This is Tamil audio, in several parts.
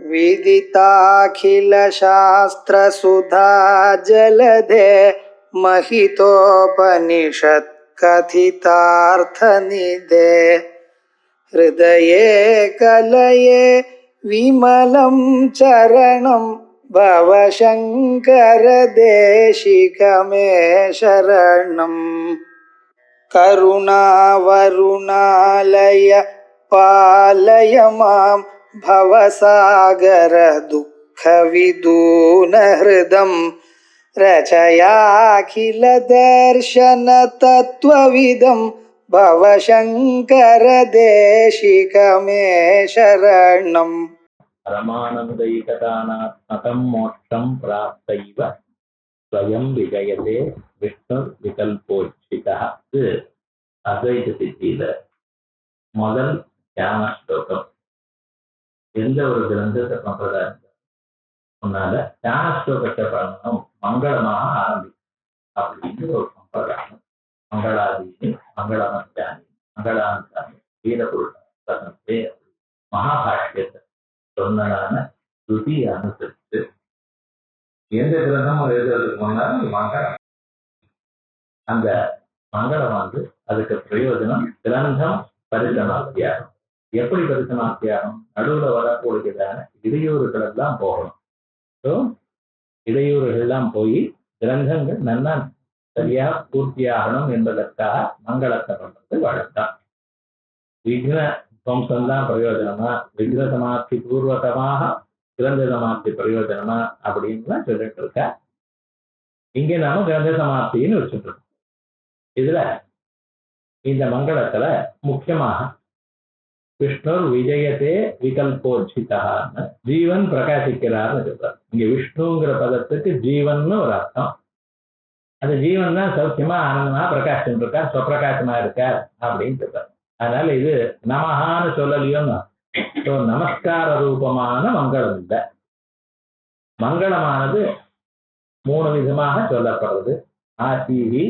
विदिताखिलशास्त्रसुधा जलधे महितोपनिषत्कथितार्थनिधे हृदये कलये विमलं चरणं भवशङ्करदेशिकमे शरणम्। करुणावरुणालय पालय मां भवसागर दुःखविदूनहृदं रचयाखिलदर्शनतत्त्वविदं भवशङ्करदेशिकमे शरणम्। परमानन्दैकतानात्मकं मोक्षं प्राप्तैव स्वयं विजयते विष्णु विकल्पोचितः। அத்வைத சித்தியில முதல் தியான ஸ்லோகம். எந்த ஒரு கிரந்தத்தை பண்றதா முன்னால தியான ஸ்லோகத்தை பண்ணணும், மங்களமாக ஆரம்பிக்கும் அப்படின்னு ஒரு சம்பிரதாயம். மங்களாதீனி மங்களமத்தியானி மங்களாந்தானி வீரபுருஷே மகாபாஷ்யத்தை சொன்னதான ஸ்ருதி அனுசரித்து எந்த கிரந்தம் எழுதுறதுக்கு முன்னாலும் மங்களம். அந்த மங்களம் அதுக்கு பிரயோஜனம் கிரந்தம் பரிசமாத்தியாகும். எப்படி பரிசமாத்தியாகும்? நடுவில் வரக்கூடியதான இடையூறுகள் எல்லாம் போகணும். ஸோ இடையூறுகள்லாம் போய் கிரந்தங்கள் நல்லா சரியா பூர்த்தியாகணும் என்பதற்காக மங்களத்தை பண்றது வழக்கம். விக்ன துவம்சம் தான் பிரயோஜனமா, விக்ன சமாப்தி பூர்வகமாக கிரந்த சமாப்தி பிரயோஜனமா அப்படின்னு சொல்லிட்டு இருக்க. இங்க நாம கிரந்த சமாப்தின்னு வச்சுட்டு இருக்கோம். இதுல இந்த மங்களத்துல முக்கியமாக விஷ்ணு விஜயத்தே விகல்போச்சிதான்னு ஜீவன் பிரகாசிக்கிறார்னு சொல்றார். இங்க விஷ்ணுங்கிற பதத்துக்கு ஜீவன் ஒரு அர்த்தம். அந்த ஜீவன் தான் சௌக்கியமா ஆனந்தமா பிரகாசம் இருக்கார், ஸ்வப்பிரகாசமா இருக்கார் அப்படின்னு சொல்றார். அதனால இது நமஹான்னு சொல்லலையும். நமஸ்கார ரூபமான மங்களம் இல்லை. மங்களமானது 3 விதமாக சொல்லப்படுறது. ஆசீஹி,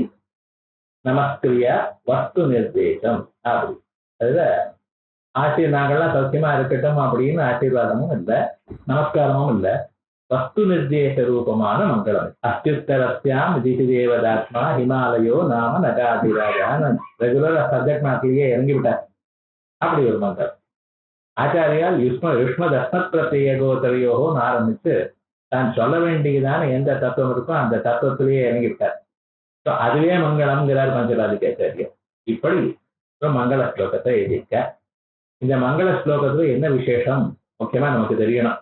நமஸ்கிரியா, வஸ்து நிர்தேசம் அப்படி. அதுல நாங்கள்லாம் சௌக்கியமா இருக்கட்டும் அப்படின்னு ஆசீர்வாதமும் இல்லை, நமஸ்காரமும் இல்லை. வஸ்து நிர்தேச ரூபமான மங்களம். அத்யுத்தரஸ்யாம் திதிதேவதாத்மா ஹிமாலயோ நாம நகாதிராஜான்னு ரெகுலரா சப்ஜெக்ட் மாத்திலேயே இறங்கிவிட்டார். அப்படி ஒரு மங்களம். ஆச்சாரியால் யுஷ்ம தஸ்மத் பிரத்யேகோத்தரையோன்னு ஆரம்பித்து தான் சொல்ல வேண்டியதான எந்த தத்துவம் இருக்கோ அந்த தத்துவத்திலேயே இறங்கிவிட்டார். அதுவே மங்களம்ங்கிறார் பஞ்சராதிகாச்சாரியர். இப்படி மங்கள ஸ்லோகத்தை எழுதியிருக்க. இந்த மங்கள ஸ்லோகத்துல என்ன விசேஷம் முக்கியமா நமக்கு தெரியணும்.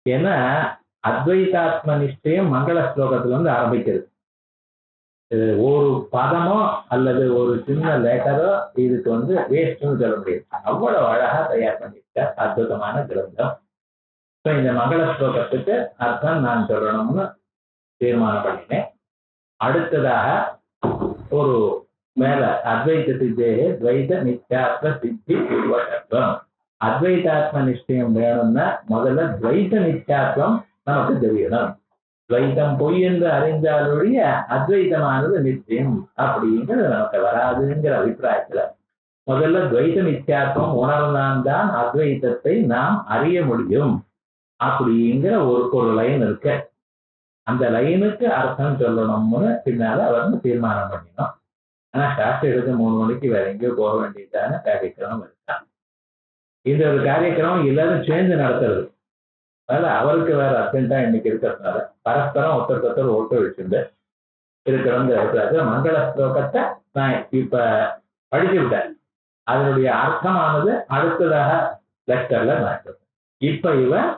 ஏன்னா அத்வைதாத்ம நிச்சயம் மங்கள ஸ்லோகத்துல ஆரம்பிக்கிறது. ஒரு பதமோ அல்லது ஒரு சின்ன லேட்டரோ இதுக்கு வேஸ்ட்னு சொல்ல முடியாது. அவ்வளவு அழகா தயார் பண்ணியிருக்க அற்புதமான கிரந்தம். இந்த மங்கள ஸ்லோகத்துக்கு அர்த்தம் நான் சொல்லணும்னு தீர்மானம் பண்ணினேன். அடுத்ததாக ஒரு மேல அத்வைத சித்தேகே துவைத நித்யாத்ம சித்தி பூர்வகத்துவம். அத்வைதாத்ம நிச்சயம் வேணும்னா முதல்ல துவைத நித்யாத்வம் நமக்கு தெரியணும். துவைத்தம் பொய் என்று அறிந்தாலுடைய அத்வைதமானது நிச்சயம் அப்படிங்கிறது நமக்கு வராதுங்கிற அபிப்பிராயத்துல முதல்ல துவைத நித்யாத்வம் உணர்ந்தான் தான் அத்வைதத்தை நாம் அறிய முடியும் அப்படிங்கிற ஒரு லைன் இருக்கு. அந்த லைனுக்கு அர்த்தம் சொல்லணும்னு பின்னால அவர் தீர்மானம் பண்ணினோம். ஆனா சாஸ்திரம் எடுத்து 3 மணிக்கு வேற எங்கேயோ போக வேண்டியதான காரியக்கிரமம் இருக்கான். இந்த ஒரு காரியக்கிரமம் எல்லாரும் சேர்ந்து நடத்துறது. அதனால அவருக்கு வேற அர்ஜென்டா இன்னைக்கு இருக்கிறதுனால பரஸ்பரம் ஒருத்தருக்கு ஓட்டு வச்சிருந்து இருக்கிற மங்கள ஸ்லோகத்தை நான் இப்ப படிச்சு விட்டேன். அதனுடைய அர்த்தமானது அடுத்ததாக லெக்சர்ல நான் சொல்றேன். இப்ப இவன்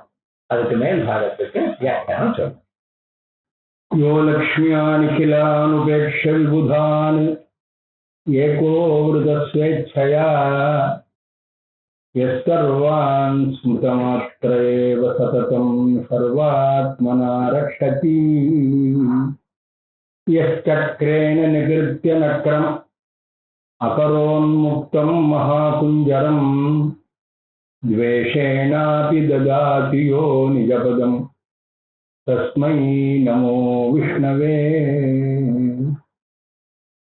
அதுக்கு மேல் பாகத்துக்கு வியாக்கியானம் சொல்றேன். यो लक्ष्म्यानिखिलानुपेक्ष्य विबुधान् एको वृतस्वेच्छया यस्सर्वान् स्मृतमात्र एव सततं सर्वात्मना रक्षति यश्चक्रेण निकृत्य नक्रम् अकरोन्मुक्तं महाकुञ्जरं द्वेषेणापि ददाति यो निजपदम् तस्मै नमो विष्णवे।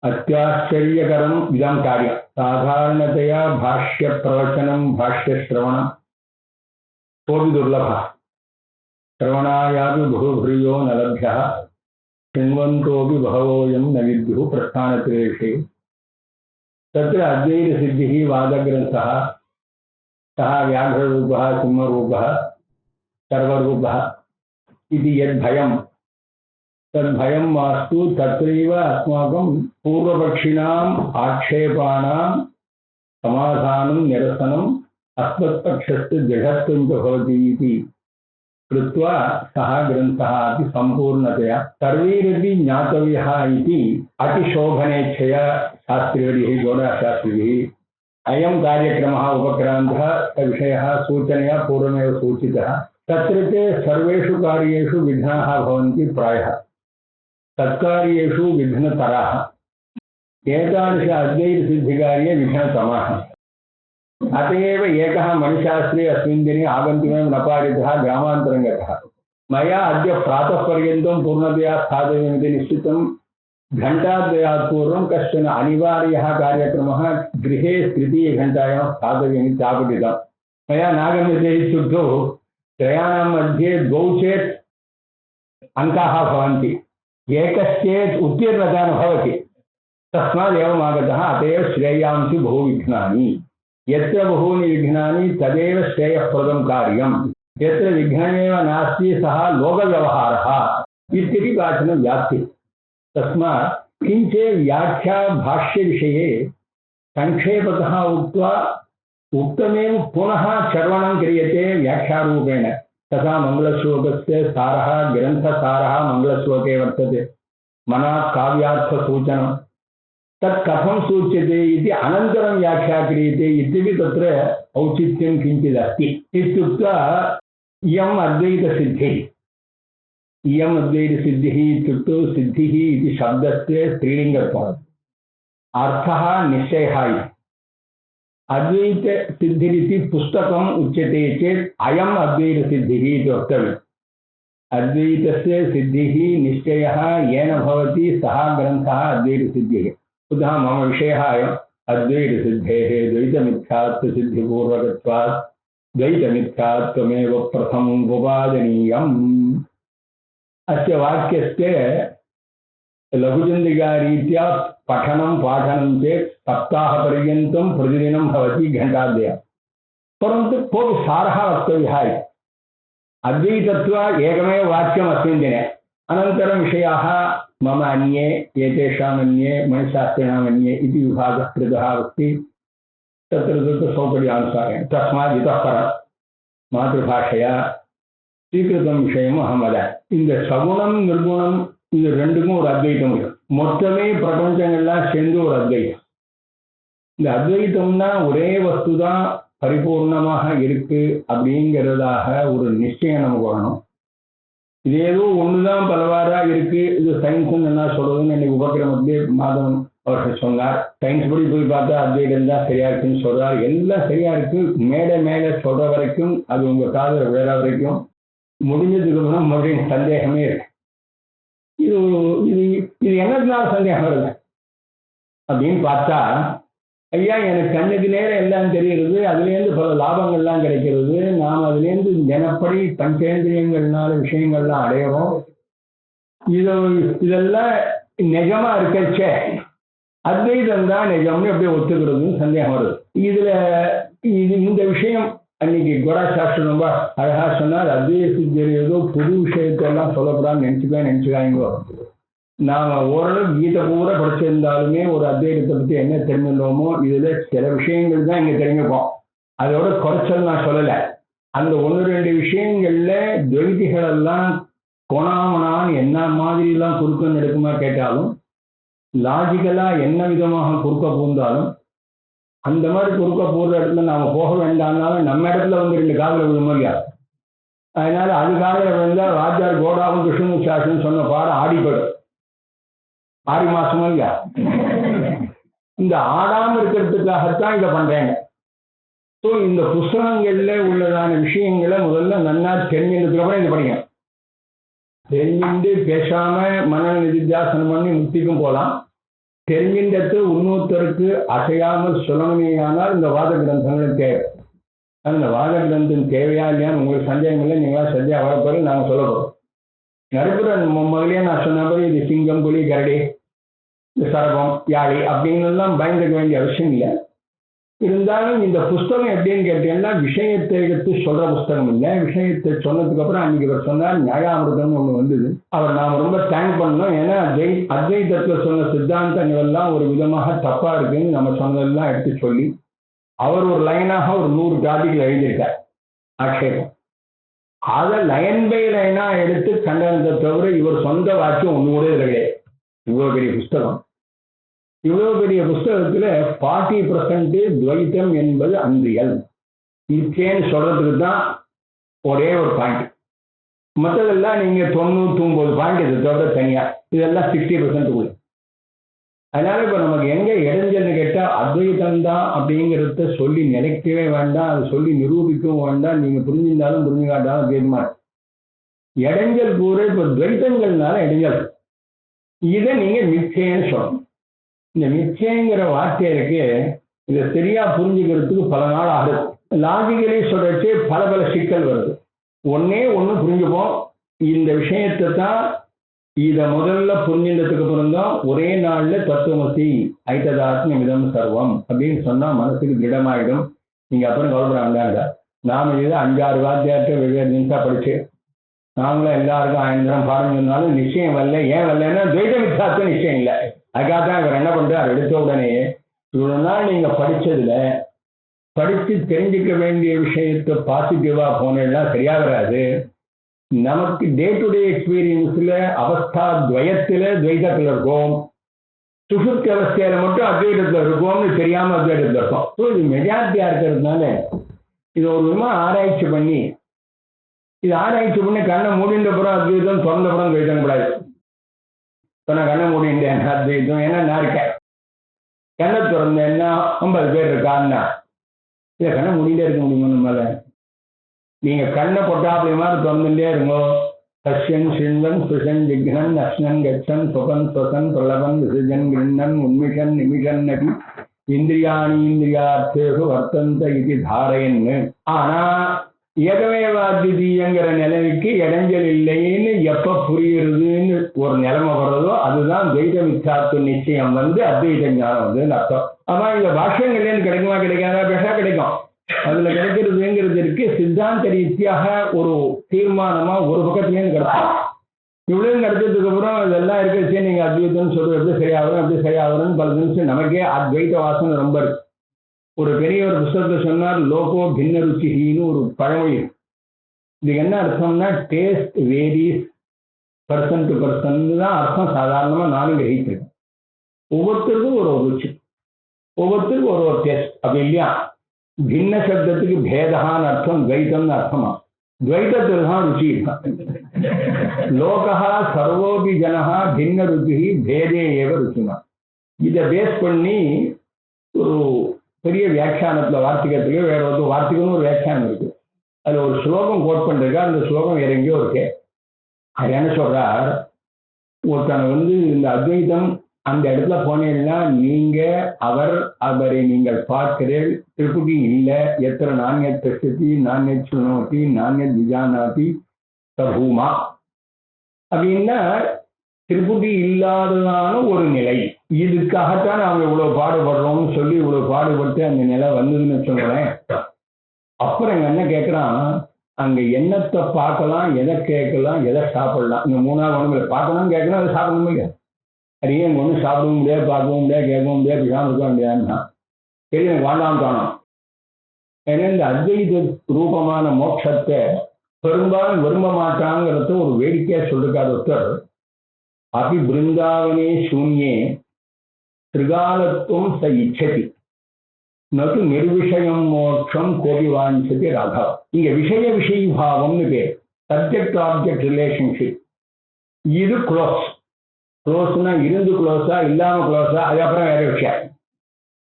अत्याश्चर्यकरम् इदं कार्यं साधारणतया भाष्य प्रवचनं भाष्य श्रवणं कोऽपि दुर्लभः श्रवणायापि बहुभ्रियो न लभ्यः शृण्वन्तोऽपि बहवोऽयं न विद्युः प्रस्थानत्रेषे तत्र अद्वैतसिद्धिः वादग्रन्थः सः व्याघ्ररूपः सिंहरूपः सर्वरूपः इति यद्भयं तद्भयं मास्तु तत्रैव अस्माकं पूर्वपक्षिणाम् आक्षेपाणां समाधानं निरसनम् अस्मत्पक्षस्य दृढत्वं च भवति इति कृत्वा सः ग्रन्थः अपि सम्पूर्णतया सर्वैरपि ज्ञातव्यः इति अतिशोभनेच्छया शास्त्रिभिः गौडशास्त्रिभिः अयं कार्यक्रमः उपक्रान्तः विषयः सूचनया पूर्वमेव सूचितः। तत्र ते सर्वेषु कार्येषु विघ्नाः भवन्ति प्रायः तत्कार्येषु विघ्नतराः एतादृश अद्वैतसिद्धिकार्ये विघ्नतमाः अत एव एकः मणिशास्त्री अस्मिन् दिने आगन्तुमेव न पारितः ग्रामान्तरं गतः मया अद्य प्रातः पर्यन्तं पूर्णतया स्थातव्यमिति निश्चितं घण्टाद्वयात् पूर्वं कश्चन अनिवार्यः कार्यक्रमः गृहे तृतीयघण्टायां स्थातव्यमिति चापठितं मया नागम्यते इत्युक्तौ त्रयाणां मध्ये द्वौ चेत् अङ्काः भवन्ति एकश्चेत् उत्तीर्णता न भवति तस्मादेवम् आगतः अत एव श्रेयांसि बहुविघ्नानि यत्र बहूनि विघ्नानि तदेव श्रेयःप्रदं कार्यं यत्र विघ्नमेव नास्ति सः लोकव्यवहारः इत्यपि काचन व्याप्तिः तस्मात् किञ्चे व्याख्याभाष्यविषये संक्षेपतः उक्त्वा उक्तमेव पुनः श्रवणं क्रियते व्याख्यारूपेण तथा मङ्गलश्लोकस्य सारः ग्रन्थसारः मङ्गलश्लोके वर्तते मनात् काव्यार्थसूचनं तत् कथं सूच्यते इति अनन्तरं व्याख्या क्रियते इत्यपि तत्र औचित्यं किञ्चिदस्ति इत्युक्त्वा इयम् अद्वैतसिद्धिः इत्युक्तौ सिद्धिः इति शब्दस्य स्त्रीलिङ्गत्वम् अर्थः निश्चयः इति अद्वैतसिद्धिरिति पुस्तकम् उच्यते चेत् अयम् अद्वैतसिद्धिः इति वक्तव्यम् अद्वैतस्य सिद्धिः निश्चयः येन भवति सः ग्रन्थः अद्वैतसिद्धिः पुनः मम विषयः अयम् अद्वैतसिद्धेः द्वैतमिथ्यात्वसिद्धिपूर्वकत्वात् द्वैतमिथ्यात्वमेव प्रथमम् उपपादनीयम् अस्य वाक्यस्य लघुचन्द्रिकारीत्या पठनं पाठनं चेत् सप्ताहपर्यन्तं प्रतिदिनं भवति घण्टाद्वयं परन्तु कोऽपि सारः वक्तव्यः इति अद्वैतत्व एकमेव वाक्यम् अस्मिन् दिने अनन्तरं विषयाः मम अन्ये एतेषामन्ये मणिशास्त्रिणामन्ये इति विभागः कृतः अस्ति तत्र तत्र सौकर्यानुसारेण तस्मात् इतः परं मातृभाषया स्वीकृतं विषयम् अहं वदामि இந்த சகுணம் நிர்குணம் இது ரெண்டுக்கும் ஒரு அத்வைத்தம் இருக்கு மொத்தமே பிரபஞ்சங்கள்லாம் சேர்ந்து ஒரு அத்வைத்தம் இந்த அத்வைத்தம்னா ஒரே வஸ்து தான் பரிபூர்ணமாக இருக்கு அப்படிங்கிறதாக ஒரு நிச்சயம் நமக்கு வரணும் இது ஏதோ ஒண்ணுதான் பலவாறா இருக்கு இது சயின்ஸ் என்ன சொல்றதுன்னு இன்னைக்கு உபக்கிரமத்திலே மாதவன் அவர்கள் சொன்னார் சயின்ஸ் படி போய் பார்த்தா அத்வைதம் தான் சரியா இருக்குன்னு சொல்றார் எல்லாம் சரியா இருக்கு மேலே மேலே சொல்ற வரைக்கும் அது உங்க காதுல விழற வரைக்கும் முடிஞ்சதுக்கு அப்புறம் மறுபடியும் சந்தேகமே இருக்கு இது இது இது என்னதுனால சந்தேகம் வருது அப்படின்னு பார்த்தா ஐயா எனக்கு கண்ணுக்கு நேரம் எல்லாம் தெரிகிறது அதுலேருந்து பல லாபங்கள்லாம் கிடைக்கிறது நாம் அதுலேருந்து தினப்படி பஞ்சேந்திரியங்கள்னால விஷயங்கள்லாம் அடையிறோம் இதெல்லாம் நிஜமா இருக்கச்சே அத்வைதம் தான் நிஜம்னு அப்படியே ஒத்துக்கிறதுன்னு சந்தேகம் வருது இந்த விஷயம் அன்னைக்கு கோடாசாஸ்திரம் ரொம்ப அழகா சொன்னார் அத்வைத சித்தர் ஏதோ புது விஷயத்தெல்லாம் சொல்லக்கூடாதுன்னு நினைச்சுக்காங்க நாம ஓரளவு கீதை பூரா படிச்சிருந்தாலுமே ஒரு அத்வைதத்தை பத்தி என்ன தெரிஞ்சிருந்தோமோ இதுல சில விஷயங்கள் தான் இங்க தெரிஞ்சுப்போம் அதோட குறைச்சல் நான் சொல்லலை அந்த ஒன்று ரெண்டு விஷயங்கள்ல துவைதிகள் எல்லாம் கோணாமனான்னு என்ன மாதிரி எல்லாம் குறுக்க நெடுக்குமா கேட்டாலும் லாஜிக்கலா என்ன விதமாக குறுக்க பூந்தாலும் அந்த மாதிரி குறுக்க போடுற இடத்துல நாம போக வேண்டாம்னாலும் நம்ம இடத்துல வந்து ரெண்டு காதல விழுமோ இல்லையா அதனால அது காதல விழுந்தா ராஜார் கோடாவும் கிருஷ்ண சாஸ்திரம் சொன்ன பாடம் ஆடிப்படும் ஆடி மாசமும் இல்லையா இந்த ஆடாம இருக்கிறதுக்காகத்தான் இதை பண்றாங்க ஸோ இந்த புஸ்தகங்கள்ல உள்ளதான விஷயங்களை முதல்ல நன்னா தெரிஞ்சுக்கிறதுக்கு அப்புறம் இது படிங்க தெரிஞ்சுட்டு பேசாம மன நிதித்தியாசனம் பண்ணி முக்திக்கும் போகலாம் தெரிஞ்சின்றத்து இன்னொருத்தருக்கு அசையாமல் சொல்லணுமேயானால் இந்த வாத கிரந்தங்கள் தேவை அந்த வாத கிரந்தம் தேவையா இல்லையான்னு உங்களுக்கு சந்தேகம் இல்லை, நீங்களா சந்தியா வரப்போது நாங்கள் சொல்ல போகிறோம். நடுப்புற முதலே நான் சொன்ன மாதிரி இது சிங்கம், புலி, கரடி, இந்த சரகம், யாழி அப்படின்னுலாம் பயந்துக்க வேண்டிய அவசியம் இல்லை. இருந்தாலும் இந்த புஸ்தகம் எப்படின்னு கேட்டீங்கன்னா விஷயத்தை எடுத்து சொல்ற புஸ்தகம் இல்லை. விஷயத்தை சொன்னதுக்கு அப்புறம் அன்னைக்கு இவர் சொன்னார் நியாயாமிர்தம்னு ஒன்று வந்தது. அவர் நாம் ரொம்ப தேங்க் பண்ணோம். ஏன்னா அத்வைதத்தில் சொன்ன சித்தாந்தங்கள் எல்லாம் ஒரு விதமாக தப்பா இருக்குன்னு நம்ம சொன்னதெல்லாம் எடுத்து சொல்லி அவர் ஒரு லைனாக ஒரு 100 ஜாதிகள் எழுதியிருக்கார் ஆட்சேபம். அதை லைன் பை லைனா எடுத்து கண்டனத்தை தவிர இவர் சொந்த வாக்கியம் ஒன்று கூட கிடையாது. இவ்வளோ பெரிய புஸ்தகம். இவ்வளவு பெரிய புஸ்தகத்துல 40% துவைத்தம் என்பது அன்றியல் நிச்சயம்னு சொல்றதுக்கு தான் ஒரே ஒரு பாயிண்ட். மற்றதெல்லாம் நீங்க 99 பாயிண்ட் இது தவிர தனியா இதெல்லாம் 60% உள்ள. அதனால இப்ப நமக்கு எங்க இடைஞ்சல்னு கேட்டா அத்வைத்தம் தான் அப்படிங்கிறத சொல்லி நினைக்கவே வேண்டாம், அது சொல்லி நிரூபிக்கவும் வேண்டாம். நீங்க புரிஞ்சிருந்தாலும் புரிஞ்சுக்காட்டாலும் தீர்மா இடைஞ்சல் கூட இப்ப துவைத்தங்கள்னால இடைஞ்சல். இதை நீங்க நிச்சயம்னு சொல்லணும். இந்த நிச்சயங்கிற வார்த்தை இருக்கு, இதை சரியா புரிஞ்சுக்கிறதுக்கு பல நாள் ஆகுது. லாஜிக்கலி சொல்றச்சு பல பல சிக்கல் வருது. ஒன்னே ஒன்று புரிஞ்சுப்போம், இந்த விஷயத்தை தான் இதை முதல்ல புரிஞ்சின்றதுக்கு அப்புறம் தான் ஒரே நாள்ல தத்துவமசி ஐததாத்ம மிதம் சர்வம் அப்படின்னு சொன்னா மனசுக்கு திடமாயிடும். நீங்க அப்புறம் கவலைப்படாங்க. நாம இது 5-6 வாத்தியார்ட்ட வெவ்வேறு நிமிஷம் படிச்சு நாமளும் எல்லாருக்கும் 1000 தரம் பாடம் சொன்னாலும் நிச்சயம் வரல. ஏன் வரலன்னா துவைத மித்தார்த்த நிச்சயம் இல்லை. அதுக்காக தான் இவர் என்ன பண்றார், எடுத்த உடனே இவ்வளவு நாள் நீங்க படிச்சதுல படிச்சு தெரிஞ்சுக்க வேண்டிய விஷயத்தை பாசிட்டிவா போனா சரியா வராது. நமக்கு டே டு டே எக்ஸ்பீரியன்ஸ்ல அவஸ்தா துவயத்துல துவைதத்துல இருக்கும், சுசுப்தி அவஸ்தையில மட்டும் அத்வைதத்துல இருக்கும்னு தெரியாம அத்வைதத்துல இருக்கும். ஸோ இது மெஜாரிட்டியா இருக்கிறதுனால இது ஒரு விதமா ஆராய்ச்சி பண்ணி கண்ணை மூடின்ற புறம் அத்வைதம், திறந்த புறம் துவைதம் கூடாது. இப்போ நான் கண்ணை மூடிட்டேன் அத்வைதம், ஏன்னா நான் இருக்கேன். கண்ணை திறந்தேன்னா 50 பேர் இருக்கான்னா இல்லை கண்ணை மூடிட்டே இருக்க முடியுமா நம்மளால? நீங்க கண்ணை பொட்டாப்படி மாதிரி திறந்துட்டே இருங்கோ. கஷ்யன் சின்வன் சுஷன் ஜிக்னன் அஷ்ணன் கச்சன் சுகன் சுகன் பிரலபன் விசஜன் கிருண்ணன் உன்மிஷன் நிமிஷன் நபி இந்திரியாணி இந்திரியார்த்தேஷு வர்த்தந்த இது தாரையன்னு. ஆனா ஏகமேவாத்விதீயங்கிற நிலைமைக்கு இடைஞ்சல் இல்லைன்னு எப்ப புரியுறதுன்னு ஒரு நிலைமை வர்றதோ அதுதான் துவைத மித்யாத்துவ நிச்சயம் அத்வைத ஞானம் அர்த்தம். ஆமா இந்த பாஷ்யங்கள்லேருந்து கிடைக்குமா கிடைக்காதா? பேசா கிடைக்கும். அதுல கிடைக்கிறதுங்கிறது இருக்கு. சித்தாந்த ரீதியாக ஒரு தீர்மானமா ஒரு பக்கத்துலேருந்து கிடைக்கும். இவ்வளவு கிடைச்சதுக்கு அப்புறம் இதெல்லாம் இருக்கிறச்சே நீங்க அத்வைத்தம்னு சொல்றது எப்படி சரியாகும் எப்படி சரியாகும்னு பல நிமிஷம் நமக்கே அத்வைத வாசனை ரொம்ப இருக்கு. ஒரு பெரிய ஒரு புத்தகத்தை சொன்னார், லோகோ பின்ன ருச்சின்னு ஒரு பழமொழி. இதுக்கு என்ன அர்த்தம்னா taste varies person to person தான் அர்த்தம். சாதாரணமா நானும் கிரகிச்சிருக்கேன். ஒவ்வொருத்தருக்கும் ஒரு ருச்சி, ஒவ்வொருத்தருக்கும் ஒரு டேஸ்ட். அப்படி இல்லையா? பின்ன சப்தத்துக்கு பேதகான்னு அர்த்தம், துவைத்தம்னு அர்த்தமா. துவைத்தத்தில் தான் ருச்சி இருக்கான். லோகா சர்வோபி ஜனஹா பின்ன ருச்சி பேதே ஏவ ருச்சிமா. இதை பேஸ் பண்ணி ஒரு பெரிய வியாக்கியானத்துல வார்த்திகத்துக்கு வேற ஒரு வார்த்திகம்னு ஒரு வியாக்கியானம் இருக்கு. அதுல ஒரு ஸ்லோகம் கோட் பண்ணிருக்கா. அந்த ஸ்லோகம் வேற எங்கேயோ இருக்கு. அது என்ன சொல்றார், ஒருத்தன் இந்த அத்வைதம் அந்த இடத்துல போனீங்கன்னா நீங்க அவரை நீங்கள் பார்க்கிறீர்கள். திருப்புடி இல்லை எத்தனை நாண்யத் பிரசித்தி நாண்யத் சுனோதி நாண்யத் விஜானாதி சபூமா அப்படின்னா திருப்புடி இல்லாததான ஒரு நிலை. இதுக்காகத்தான் அவங்க இவ்வளவு பாடுபடுறோம்னு சொல்லி இவ்வளவு பாடுபட்டு அந்த நிலை வந்ததுன்னு சொல்றேன். அப்புறம் எங்க என்ன கேட்கறான், அங்க என்னத்தை பார்க்கலாம், எதை கேட்கலாம், எதை சாப்பிடலாம். இந்த 3ஆவது ஒண்ணுமில்லை. பார்க்கணும் கேட்கணும், அதை சாப்பிடணும் இல்லை. அதையே இங்க ஒன்றும் சாப்பிடவும் முடியாது, பார்க்கவும் முடியாது, கேட்கவும் முடியாது, பிசாம இருக்க முடியாதுன்னா சரி எனக்கு வாண்டாம் தோணும். ஏன்னா இந்த அத்வைத ரூபமான மோட்சத்தை பெரும்பாலும் விரும்ப மாட்டாங்கிறத ஒரு வேடிக்கையா சொல்லிருக்காரு ஒருத்தர். அபி பிருந்தாவனே சூன்யே திரிகாலத்துவம் ச இச்சதி நது நிர்விஷயம் மோட்சம் கோபி வாஞ்சதி ராகவ. இங்க விஷயி பாவம்னு பேர். Subject object relationship. இது க்ளோஸ்னா இருந்து க்ளோஸா இல்லாம க்ளோஸா அது அப்புறம் வேற விஷயம்.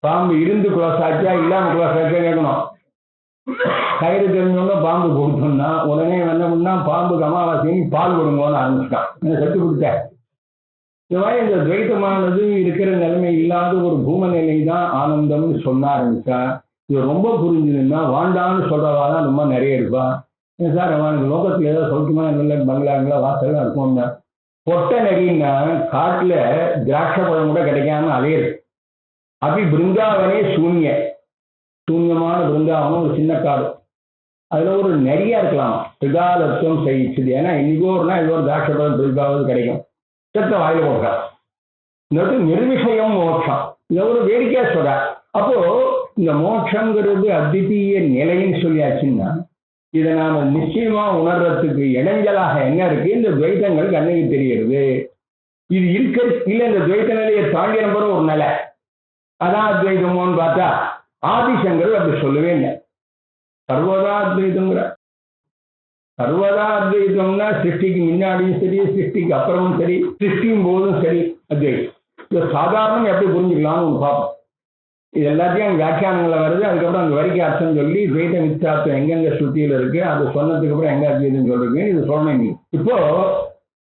பாம்பு இருந்து க்ளோஸ் ஆச்சா இல்லாம க்ளோஸ் ஆச்சா கேட்கணும். கயிறு தெரிஞ்சவங்க பாம்பு கொடுத்தோம்னா உடனே என்ன பண்ணா பாம்புக்கு அமாவாசைன்னு பால் கொடுங்கன்னு ஆரம்பிச்சிட்டான். சத்து கொடுத்த இந்த மாதிரி இந்த துவைத்தமானது இருக்கிற நிலைமை இல்லாத ஒரு பூம நிலை தான் ஆனந்தம்னு சொல்ல ஆரம்பிச்சா இது ரொம்ப புரிஞ்சுதுன்னா வாண்டான்னு சொல்றவா தான் ரொம்ப நிறைய இருப்பா. ஏன் சார் அவனுக்கு லோகத்துல ஏதோ சௌக்கியமா இல்லை, பங்களாங்களா வாசலாம் இருக்கும்னா பொட்ட நெறின்னா காட்டுல திராட்சை பழம் கூட கிடைக்காம அலையிறது. அப்படி பிருந்தாவனே சூன்யமான பிருந்தாவனம் ஒரு சின்ன காடு. அதுல ஒரு நிறைய இருக்கலாம் திரிகாலத்துவம் சகிச்சுது. ஏன்னா இன்னைக்கோ ஒருனா இது ஒரு திராட்சை பழம் பிரிக்காவது கிடைக்கும், செத்த வாயில போட்டார். இன்னொரு நிர்விஷயம் மோட்சம், இதை ஒரு வேடிக்கையா சொல்ற. அப்போ இந்த மோட்சங்கிறது அத்விதீய நிலைன்னு சொல்லியாச்சுன்னா இதை நாம நிச்சயமா உணர்றதுக்கு இடைஞ்சலாக என்ன இருக்கு? இந்த துவைத்தங்கள் கண்ணுக்கு தெரியுது. இது இருக்க இல்ல, இந்த துவைத்த நிலையை தாண்டி நம்புற ஒரு நிலை அதான் அத்வைதமோன்னு பார்த்தா ஆதிசங்கர் அப்படி சொல்லவே இல்லை. சர்வதா அத்வைதம்ங்கிற சர்வதா அத்வைதம்னா சிருஷ்டிக்கு முன்னாடியும் சரி, சிருஷ்டிக்கு அப்புறமும் சரி, சிருஷ்டியும் போதும் சரி அத்வைதம். இது சாதாரணம் எப்படி புரிஞ்சுக்கலாம்னு ஒன்று பார்ப்போம். இது எல்லாத்தையும் அங்கே வியாக்கியானங்களை வருது. அதுக்கப்புறம் அந்த வரிக்கு அர்த்தம் சொல்லி துவைத மித்யார்த்தம் எங்கெங்க ஸ்ருதியில இருக்கு அது சொன்னதுக்கு அப்புறம் எங்க அத்வைதம் சொல்றீங்க இது சொல்லணும். நீ இப்போ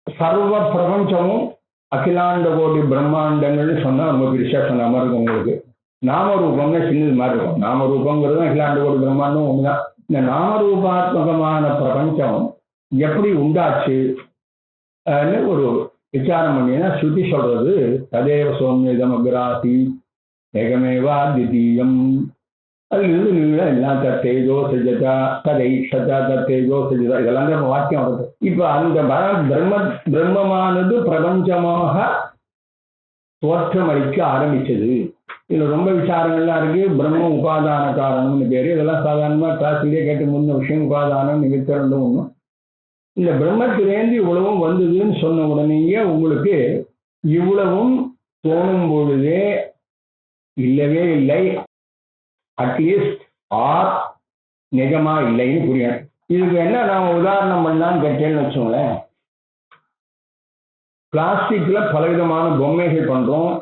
சர்வ பிரபஞ்சமும் அகிலாண்ட கோடி பிரம்மாண்டங்கள்னு சொன்னா ரொம்ப பெருசா சொன்ன மாதிரி இருக்கும். உங்களுக்கு நாமரூபம்னா சின்னது மாதிரி இருக்கும். நாமரூபங்கிறது அகிலாண்ட கோடி பிரம்மாண்டம் ஒண்ணுதான். இந்த நாமரூபாத்மகமான பிரபஞ்சம் எப்படி உண்டாச்சு ஒரு விசாரம் பண்ணினா ஸ்ருதி சொல்றது ததேவ சோம்யம் அக்ராசி ஏகமேவா திதீயம். அதுலேருந்து நீங்க எல்லாம் தத்தேஜோ சஜதா ததைஷதா தத்தேஜோ சஜதா இதெல்லாம் தான் வாக்கியம் வருது. இப்போ அந்த பிரம்மமானது பிரபஞ்சமாக தோற்றமளிக்க ஆரம்பிச்சது. இதுல ரொம்ப விசாரங்கள்லாம் இருக்கு. பிரம்ம உபாதான காரணம்னு பேரு. இதெல்லாம் சாதாரணமா கிளாஸ்லயே கேட்டு முன்ன விஷயம் உபாதானம் நிமித்தம் ரெண்டும் ஒண்ணும். இந்த பிரம்மத்திலேருந்து இவ்வளவும் வந்ததுன்னு சொன்ன உடனேயே உங்களுக்கு இவ்வளவும் தோணும் பொழுதே இல்லவே இல்லை, அட்லீஸ்ட் ஆர் நிஜமா இல்லைன்னு புரியணும். இதுக்கு என்ன நாம உதாரணம் பண்ணலான்னு கேட்டேன்னு வச்சோங்களேன். பிளாஸ்டிக்ல பலவிதமான பொம்மைகள் பண்றோம்.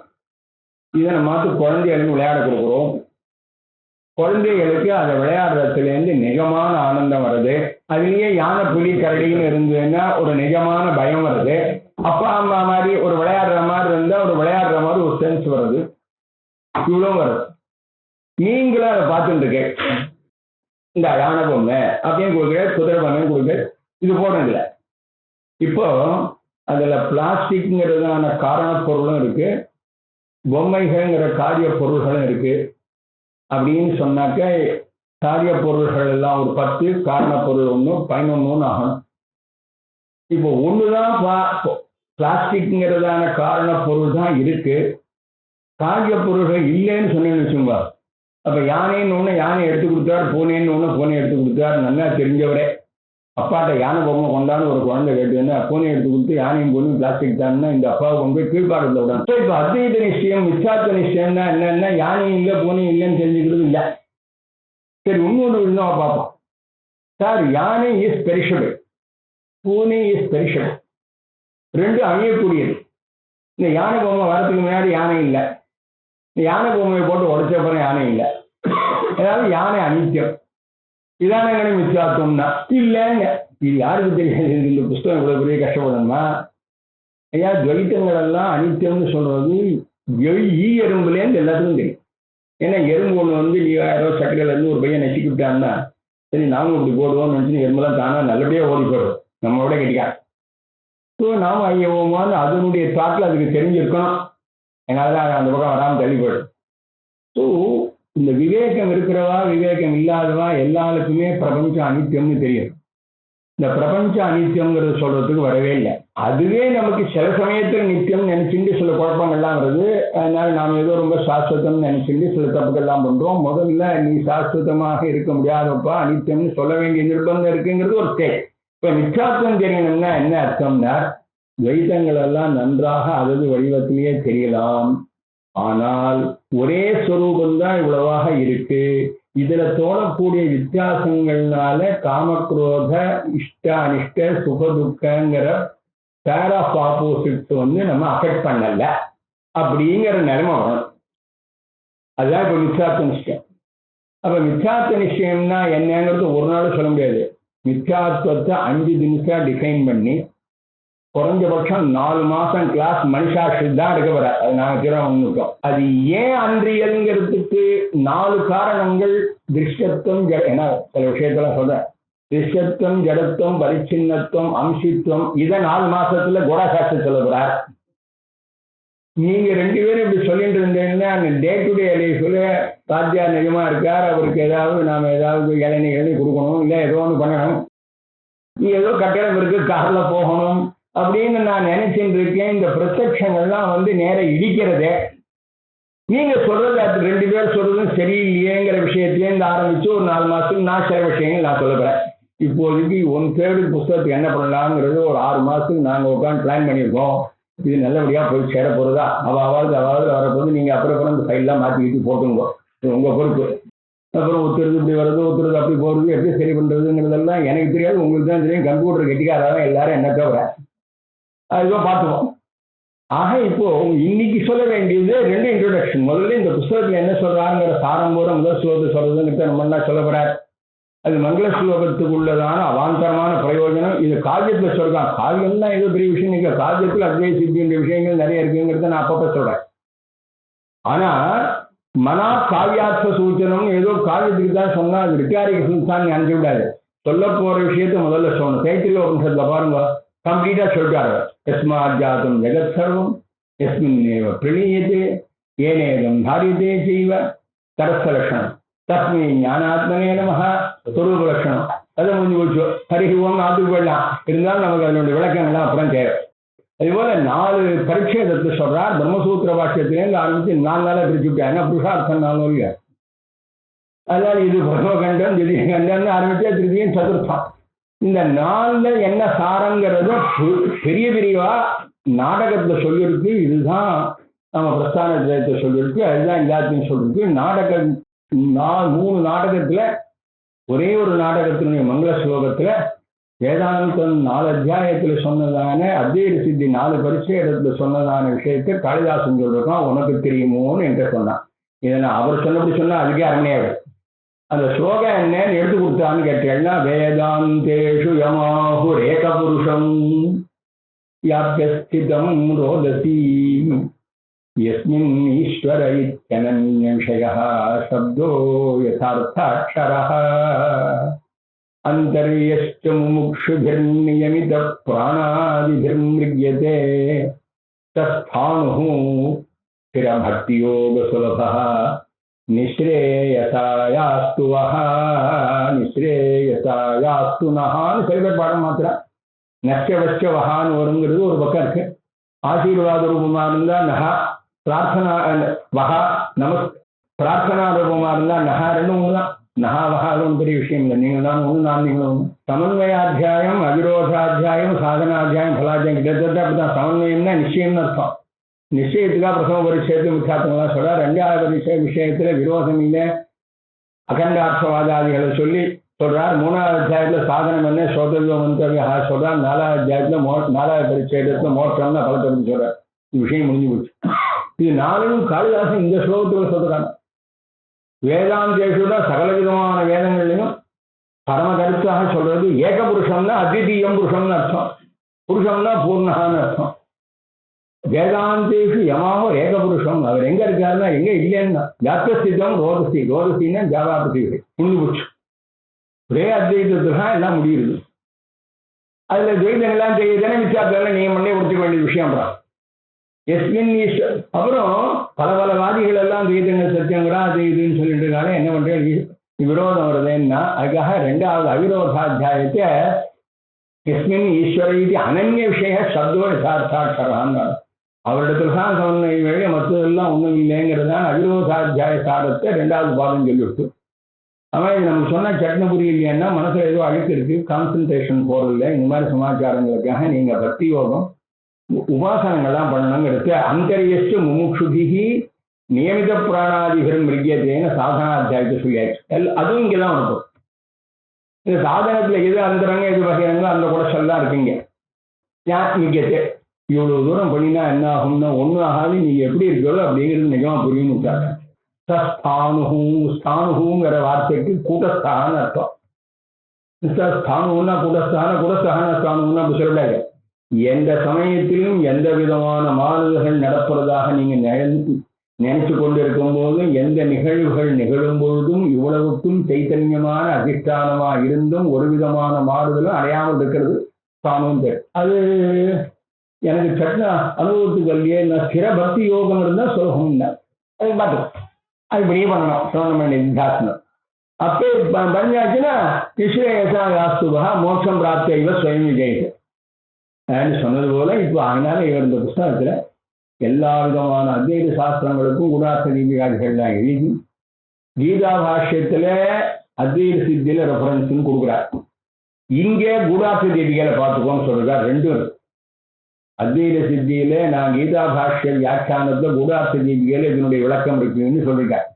இதை நம்ம குழந்தைகளுக்கு விளையாட கொடுக்குறோம். குழந்தைகளுக்கு அதை விளையாடுறதுலேருந்து நிஜமான ஆனந்தம் வருது. அதுலேயே யானை புலி கரடின்னு இருந்ததுன்னா ஒரு நிஜமான பயம் வருது. அப்பா அம்மா மாதிரி ஒரு விளையாடுற மாதிரி இருந்தா ஒரு விளையாடுற மாதிரி ஒரு சென்ஸ் வருது. இவ்வளவு வருது. நீங்களும் அதை பார்த்துட்டு இருக்கேன். இந்த யானை பொம்மை அப்படின்னு கொடுக்குற, குதிரை பொம்மை கொடுக்குற, இது போடுறதில்ல. இப்போ அதுல பிளாஸ்டிக்ங்கிறதான காரண பொருளும் இருக்கு, பொம்மைகள்ங்கிற காரிய பொருள்களும் இருக்கு. அப்படின்னு சொன்னாக்க காரிய பொருள்கள் எல்லாம் ஒரு 10, காரண பொருள் 1, 11 ஆகணும். இப்போ ஒண்ணுதான் பிளாஸ்டிக்ங்கிறதான காரண பொருள் தான் இருக்கு, காரிய பொருள்கள் இல்லைன்னு சொன்னேன்னு வச்சுங்க. அப்ப யானைன்னு ஒண்ணு யானை எடுத்து கொடுத்தார், பூனைன்னு ஒண்ணு பூனை எடுத்து கொடுத்தார். நல்லா தெரிஞ்சவரே அப்பாட்ட யானை பொம்மை கொண்டான்னு ஒரு குழந்தை கேட்டுன்னா பூனை எடுத்து கொடுத்து யானையும் பூனையும் பிளாஸ்டிக் தான்னா இந்த அப்பாவை கொண்டு போய் கீழ்பாடுல விடணும். இப்போ அத்வைத நிச்சயம் மிச்சார்த்த நிச்சயம்னா என்னன்னா யானையும் இல்லை பூனையும் இல்லைன்னு தெரிஞ்சுக்கிறது இல்லை. சரி, இன்னொரு இன்னும் பார்ப்போம். சார், யானை இஸ் பெரிஷபிள், பூனை இஸ் பெரிஷபிள், ரெண்டும் அழியக்கூடியது. இந்த யானை பொம்மை வரதுக்கு முன்னாடி யானை இல்லை, யானை பொம்மையை போட்டு உடைச்ச அப்புறம் யானை இல்லை. ஏதாவது யானை அனித்தியம், இதான மிச்சார்த்தம்னா இல்லைங்க. இது யாருக்கு தெரியாது? இந்த புஸ்தகம் இவ்வளவு பெரிய கஷ்டப்படணுமா? ஐயா, துவைத்தங்கள் எல்லாம் அனித்தியம்னு சொல்றது ஈ எறும்புலேருந்து எல்லாத்துக்கும் தெரியும். ஏன்னா எறும்பு ஒன்று வந்து நீ யாரோ சட்டைகள் இருந்து ஒரு பையன் நெச்சிக்கிட்டான்னா சரி நாமும் இப்படி போடுவோம்னு நினச்சி எறும்புலாம் தானா நல்லபடியாக ஓடி போயிடும், நம்மளோட கெட்டிக்கா. ஸோ நாம ஐயோமான்னு அதனுடைய தாட்டில் அதுக்கு தெரிஞ்சிருக்கணும். என்னால் அந்த பக்கம் வராமல் தள்ளி போயிடும். ஸோ இந்த விவேகம் இருக்கிறவா விவேகம் இல்லாதவா எல்லாருக்குமே பிரபஞ்சம் அனித்தியம்னு தெரியும். இந்த பிரபஞ்ச அனித்தியம்ங்கிறது சொல்றதுக்கு வரவே இல்லை. அதுவே நமக்கு சில சமயத்தில் நித்தியம் நினைச்சுட்டு சில குழப்பங்கள்லாம் வருது. அதனால நாம் ஏதோ ரொம்ப சாஸ்வதம் நினைச்சுட்டு சில தப்புக்கள்லாம் பண்றோம். முதல்ல நீ சாஸ்வதமாக இருக்க முடியாதப்பா அனித்தியம்னு சொல்ல வேண்டிய நிர்பந்தம் இருக்குங்கிறது ஒரு ஸ்டேட். இப்ப மிச்சார்த்தம் தெரியணும்னா என்ன அர்த்தம்னா துவைத்தங்கள் எல்லாம் நன்றாக அதது வடிவத்திலேயே தெரியலாம், ஆனால் ஒரே ஸ்வரூபந்தான் இவ்வளவாக இருக்கு. இதுல தோணக்கூடிய வித்தியாசங்கள்னால காமக்ரோத இஷ்ட அனிஷ்ட சுக துக்கங்கிற பேர் ஆஃப் ஆப்போசிட்ஸ் வந்து நம்ம அஃபெக்ட் பண்ணல அப்படிங்கிற நிலைமை வரும். அதுதான் இப்ப மித்யார்த்த நிச்சயம். அப்ப மித்யார்த்த நிச்சயம்னா என்னங்கிறது ஒரு நாள் சொல்ல முடியாது. மித்யார்த்தத்தை 5 தினசா டிஃபைன் பண்ணி குறைஞ்சபட்சம் 4 மாசம் கிளாஸ் மனுஷாட்சி தான் எடுக்க போற. அது நாங்கள் திறமைட்டோம். அது ஏன் அன்றியல்ங்கிறதுக்கு 4 காரணங்கள். திருஷ்யத்துவம், ஏன்னா சில விஷயத்துல சொல்றேன். திருஷ்யத்துவம், ஜடத்துவம், பரிச்சின்னத்துவம், அம்சித்துவம், இதை 4 மாசத்துல கோடாசாஸ்திரம் சொல்ல போறார். நீங்க 2 பேரும் இப்படி சொல்லிட்டு இருந்தீங்கன்னா டே டு டே லைஃப்ல ராஜ்யா நிஜமா இருக்கார், அவருக்கு ஏதாவது நாம ஏதாவது இளநீ கொடுக்கணும், இல்லை ஏதோ ஒன்று பண்ணணும், நீ ஏதோ கட்டடம் இருக்கு கார்ல போகணும் அப்படின்னு நான் நினைச்சுட்டு இருக்கேன். இந்த பிரத்யட்சங்கள்லாம் நேர இடிக்கிறதே. நீங்க சொல்றது அது 2 பேர் சொல்றதும் சரியில்லையேங்கிற விஷயத்திலேருந்து ஆரம்பிச்சு ஒரு 4 மாசத்துக்கு நான் சில விஷயங்கள் நான் சொல்லுறேன். இப்போதைக்கு 1/3 புத்தகத்துக்கு என்ன பண்ணலாங்கிறது ஒரு 6 மாசத்துக்கு நாங்கள் உட்காந்து பிளான் பண்ணியிருக்கோம். இது நல்லபடியா போய் சேர போறதா, அவாவது வரப்போது நீங்க அப்புறம் இந்த ஃபைல்லாம் மாற்றிக்கிட்டு போட்டுங்க, இது உங்க பொறுப்பு. அப்புறம் ஒருத்தருக்கு இப்படி வருது, ஒருத்தருக்கு அப்படி போறது, எப்படி சரி பண்றதுங்கிறதெல்லாம் எனக்கு தெரியாது, உங்களுக்கு தான் தெரியும். கம்ப்யூட்டர் கெட்டிக்காரதான் எல்லாரும் என்ன தவிர அதுதான் பார்த்துவோம். ஆக இப்போ இன்னைக்கு சொல்ல வேண்டியது 2 இன்ட்ரோடக்ஷன். முதல்ல இந்த புத்தகத்துல என்ன சொல்றாங்கிற சாரம்போட முதல் ஸ்லோகத்தை சொல்றதுன்னு நம்ம சொல்ல போறார். அது மங்கள ஸ்லோகத்துக்கு உள்ளதான அவாந்தரமான பிரயோஜனம். இது காவியத்துல சொல்றான். காவியம் தான் ஏதோ பெரிய விஷயம். நீங்க காவியத்துல அத்வை சித்தின்ற விஷயங்கள் நிறைய இருக்குங்கிறத நான் அப்பப்ப சொல்றேன். ஆனா மனா காவியார்த்த சூச்சனம் ஏதோ காவியத்துக்கு தான் சொன்னா அது ரிட்டாரிக்கு தான் நினைச்சு விடாது. சொல்ல போற விஷயத்த முதல்ல சொல்லணும். தைத்திரிய உபனிஷத்துல பாருங்க, கம்ப்ளீட்டா சொல்லிட்டாரு. எஸ்மாத் ஜாதம் ஜெகத் சர்வம் எஸ்மின்னேவ பிரணீயத்தே ஏனேதம் தாரியத்தே செய்வ தரஸ்த லட்சணம் தஸ்மை ஞானாத்மனே நமஹ சொரூப லட்சணம். அதை முடிஞ்சு போச்சு. ஹரி ஓம் ஆத்துக்கு போயிடலாம். இருந்தாலும் நமக்கு அதனுடைய விளக்கங்கள்லாம் அப்புறம் தேவை. அதுபோல 4 பரிச்சேதத்தை சொல்றார். பிரம்மசூத்திர பாஷ்யத்திலேருந்து ஆரம்பிச்சு 4 நாளா பிரிச்சு விட்டாங்க. புருஷார்த்தம் 4 இல்லையா. அதனால இது பிரம்மகண்டம், திதிகண்டம் ஆரம்பிச்சா திருதியும் சதுர்த்தம். இந்த 4ல என்ன சாரங்கிறத பெரிய பிரிவா நாடகத்துல சொல்லியிருக்கு. இதுதான் நம்ம பிரஸ்தான ஜெயத்தை சொல்லியிருக்கு. அதுதான் எல்லாத்தையும் சொல்லியிருக்கு. நாடகம் 3 நாடகத்துல ஒரே ஒரு நாடகத்தினுடைய மங்கள ஸ்லோகத்துல வேதாந்தம் 4 அத்தியாயத்துல சொன்னதான அத்வைத சித்தி 4 பரிச்சயத்துல சொன்னதான விஷயத்தை காளிதாசன் சொல்றான். உனக்கு தெரியுமோன்னு என்கிட்ட சொன்னான். இதை நான் அவர் சொன்னபடி சொன்னா அதுக்கே அரண்மையாக அந்த ஸ்லோகம் என்னன்னு எடுத்து கொடுத்தான்னு கேட்டேன்னா, வேதாந்தேஷு யமாஹு ரேக புருஷம் யாப்யஸ்திதம் ரோதசி யஸ்மின் ஈஸ்வர இத்யனன்ய விஷயः சப்தோ யதார்த்தாட்சரः அந்தர்யஸ்ச முமுக்ஷுபிர்நியமித பிராணாதிபிர்மிருக்யதே தஸ்தானுः ஸ்திரபக்தியோக சுலபः நிஸ்ரேயசாயாஸ்து வஹா நிஸ்ரேயசாயாஸ்து நஹான்னு சில பேர் பாடம் மாத்திரா. நஷ்டவச்ச வஹான்னு வருங்கிறது ஒரு பக்கம் இருக்கு. ஆசீர்வாத ரூபமா இருந்தா நஹா, பிரார்த்தனா வஹா நமஸ் பிரார்த்தனா ரூபமா இருந்தா நஹா, 2 ஒன்று தான். நஹா வஹா ஒன்றும் பெரிய விஷயம் இல்லை. நீங்கள் தான் ஒன்று, நான் நீங்களும் ஒன்று. சமன்வயாத்தியாயம், அவிரோதாத்தியாயம், சாதனாத்தியாயம், பலாத்தியாயம் கிட்டத்தட்ட அப்படிதான். சமன்வயம்னா நிச்சயம்னு அர்த்தம். நிச்சயத்துக்காக பிரசவ பரிச்சயத்து முக்கியத்துவம் சொல்ற. 2வது விஷயத்துல விரோதம் இல்லை, அகண்டார்த்தவாதாதிகளை சொல்லி சொல்றார். 3வது அத்தியாயத்துல சாதனம் என்ன சோதவியோ மந்தவியா சொல்றார். 4வது அத்தியாயத்துல 4வது பரிச்சயத்துல மோட்சம்னா பலத்தை பற்றி சொல்றார். இந்த விஷயம் முடிஞ்சு போச்சு. இது 4ம் காளிதாசன் இந்த ஸ்லோகத்துல சொல்றாங்க. வேதாந்தேஷுட சகல விதமான வேதங்கள்லையும் பரம கருத்தாக சொல்றது ஏக புருஷம்னா அத்விதீயம் புருஷம்னு அர்த்தம். புருஷம்னா பூர்ணகான்னு அர்த்தம். வேதாந்தேஷு யமாவோ ஏக புருஷம். அவர் எங்க இருக்காருன்னா எங்க இல்லைன்னா ஜாத்தஸ்திதம் ரோதசி. ரோதசின்னா ஜாவாபதி புண்ணு புச்சு. ஒரே அத்வைதத்துதான் எல்லாம் முடியுது. அதுல துவைதங்கள்லாம் தெரியுதுன்னா விசாரத்தெல்லாம் நீங்க மண்ணே கொடுத்துக்க வேண்டிய விஷயம். அப்புறம் எஸ்மின் ஈஸ்வர் அப்புறம் பல வாதிகள் எல்லாம் துவைதங்கள் சத்தியங்களா அது இதுன்னு சொல்லிட்டு இருக்காங்க. என்ன பண்றேன் விரோதம் வருதுன்னா அதுக்காக 2வது அவிரோதாத்தியாயத்தை எஸ்மின் ஈஸ்வர இது அனன்ய விஷய சப்தோ யதார்த்தாட்சரான்னு அவரிடத்துல தான் சொன்ன மற்றதெல்லாம் ஒன்றும் இல்லைங்கிறதுதான் அவிரோதாத்தியாய சாரத்தை 2வது பாதம் சொல்லிவிட்டு. அவன் இது நமக்கு சொன்னா சட்ன புரியலைன்னா மனசுல ஏதோ அழுக்கு இருக்கு, கான்சன்ட்ரேஷன் போறதில்லை. இந்த மாதிரி சமாச்சாரங்களுக்காக நீங்க பக்தி யோகம் உபாசனங்கள்லாம் பண்ணணுங்கிறது. அந்தரியஸ்டு முமுக்ஷுதிகி நியமித பிராணாதிபரம் மிருகியத்தேன்னு சாதனாத்தியாயத்தை சொல்லியாச்சு. அதுவும் இங்கதான் இருக்கும். இந்த சாதனத்துல எது அந்தரங்க எது வகையாங்களோ அந்த குடச்சல் இருக்குங்க. மிக்கத்தே இவ்வளவு தூரம் பண்ணினா என்ன ஆகும்னா ஒன்றும் ஆகாது. நீங்க எப்படி இருக்கிறதோ அப்படிங்கிறது நிஜமா புரியும் விட்டாங்க. ஸ்தானுங்கிற வார்த்தைக்கு கூட்டஸ்தான்னு அர்த்தம். ஸ்தானுன்னா கூட்டஸ்தான, கூட்டஸ்தான ஸ்தானுன்னா அப்படி சொல்லக்கூடாது. எந்த சமயத்திலும் எந்த விதமான மாறுதல்கள் நடப்பதாக நீங்க நினைச்சு கொண்டிருக்கும் போதும், எந்த நிகழ்வுகள் நிகழும் பொழுதும் இவ்வளவுக்கும் சைத்தன்யமான அதிஷ்டானமா இருந்தும் ஒரு விதமான மாறுதலும் அடையாமல் இருக்கிறது சாமம். அது எனக்கு சட்ட அனுபவத்துக்கு இல்லையே. நான் ஸ்திர பக்தி யோகம் இருந்தால் சுலபம் இல்லை. அது பார்த்தோம், அது இப்படியே பண்ணணும். டோர்னமெண்ட் நிதாசனம் அப்பே பண்ணியாச்சுன்னா நிஸ்ரேயசாஸ்துபா மோட்சம் பிராப்திய இவ ஸ்வயம் விஜயிட்டு சொன்னது போல. இப்போ அதனால இவர் இந்த புஸ்தகத்துல எல்லா விதமான அத்வைத சாஸ்திரங்களுக்கும் குணார்த்த தீபிகாதிகள்லாம் எழுதி கீதா பாஷ்யத்துல அத்வைத சித்தியில ரெஃபரன்ஸ்ன்னு கொடுக்குறார். இங்கே குணார்த்த தீபிகளை பார்த்துக்கோன்னு சொல்றார். ரெண்டும் அத்வைத சித்தியில நான் கீதா பாஷ்ய வியாக்கியானத்துல குணார்த்த தீபிகையில இதனுடைய விளக்கம் இருக்குன்னு சொல்லியிருக்கார்.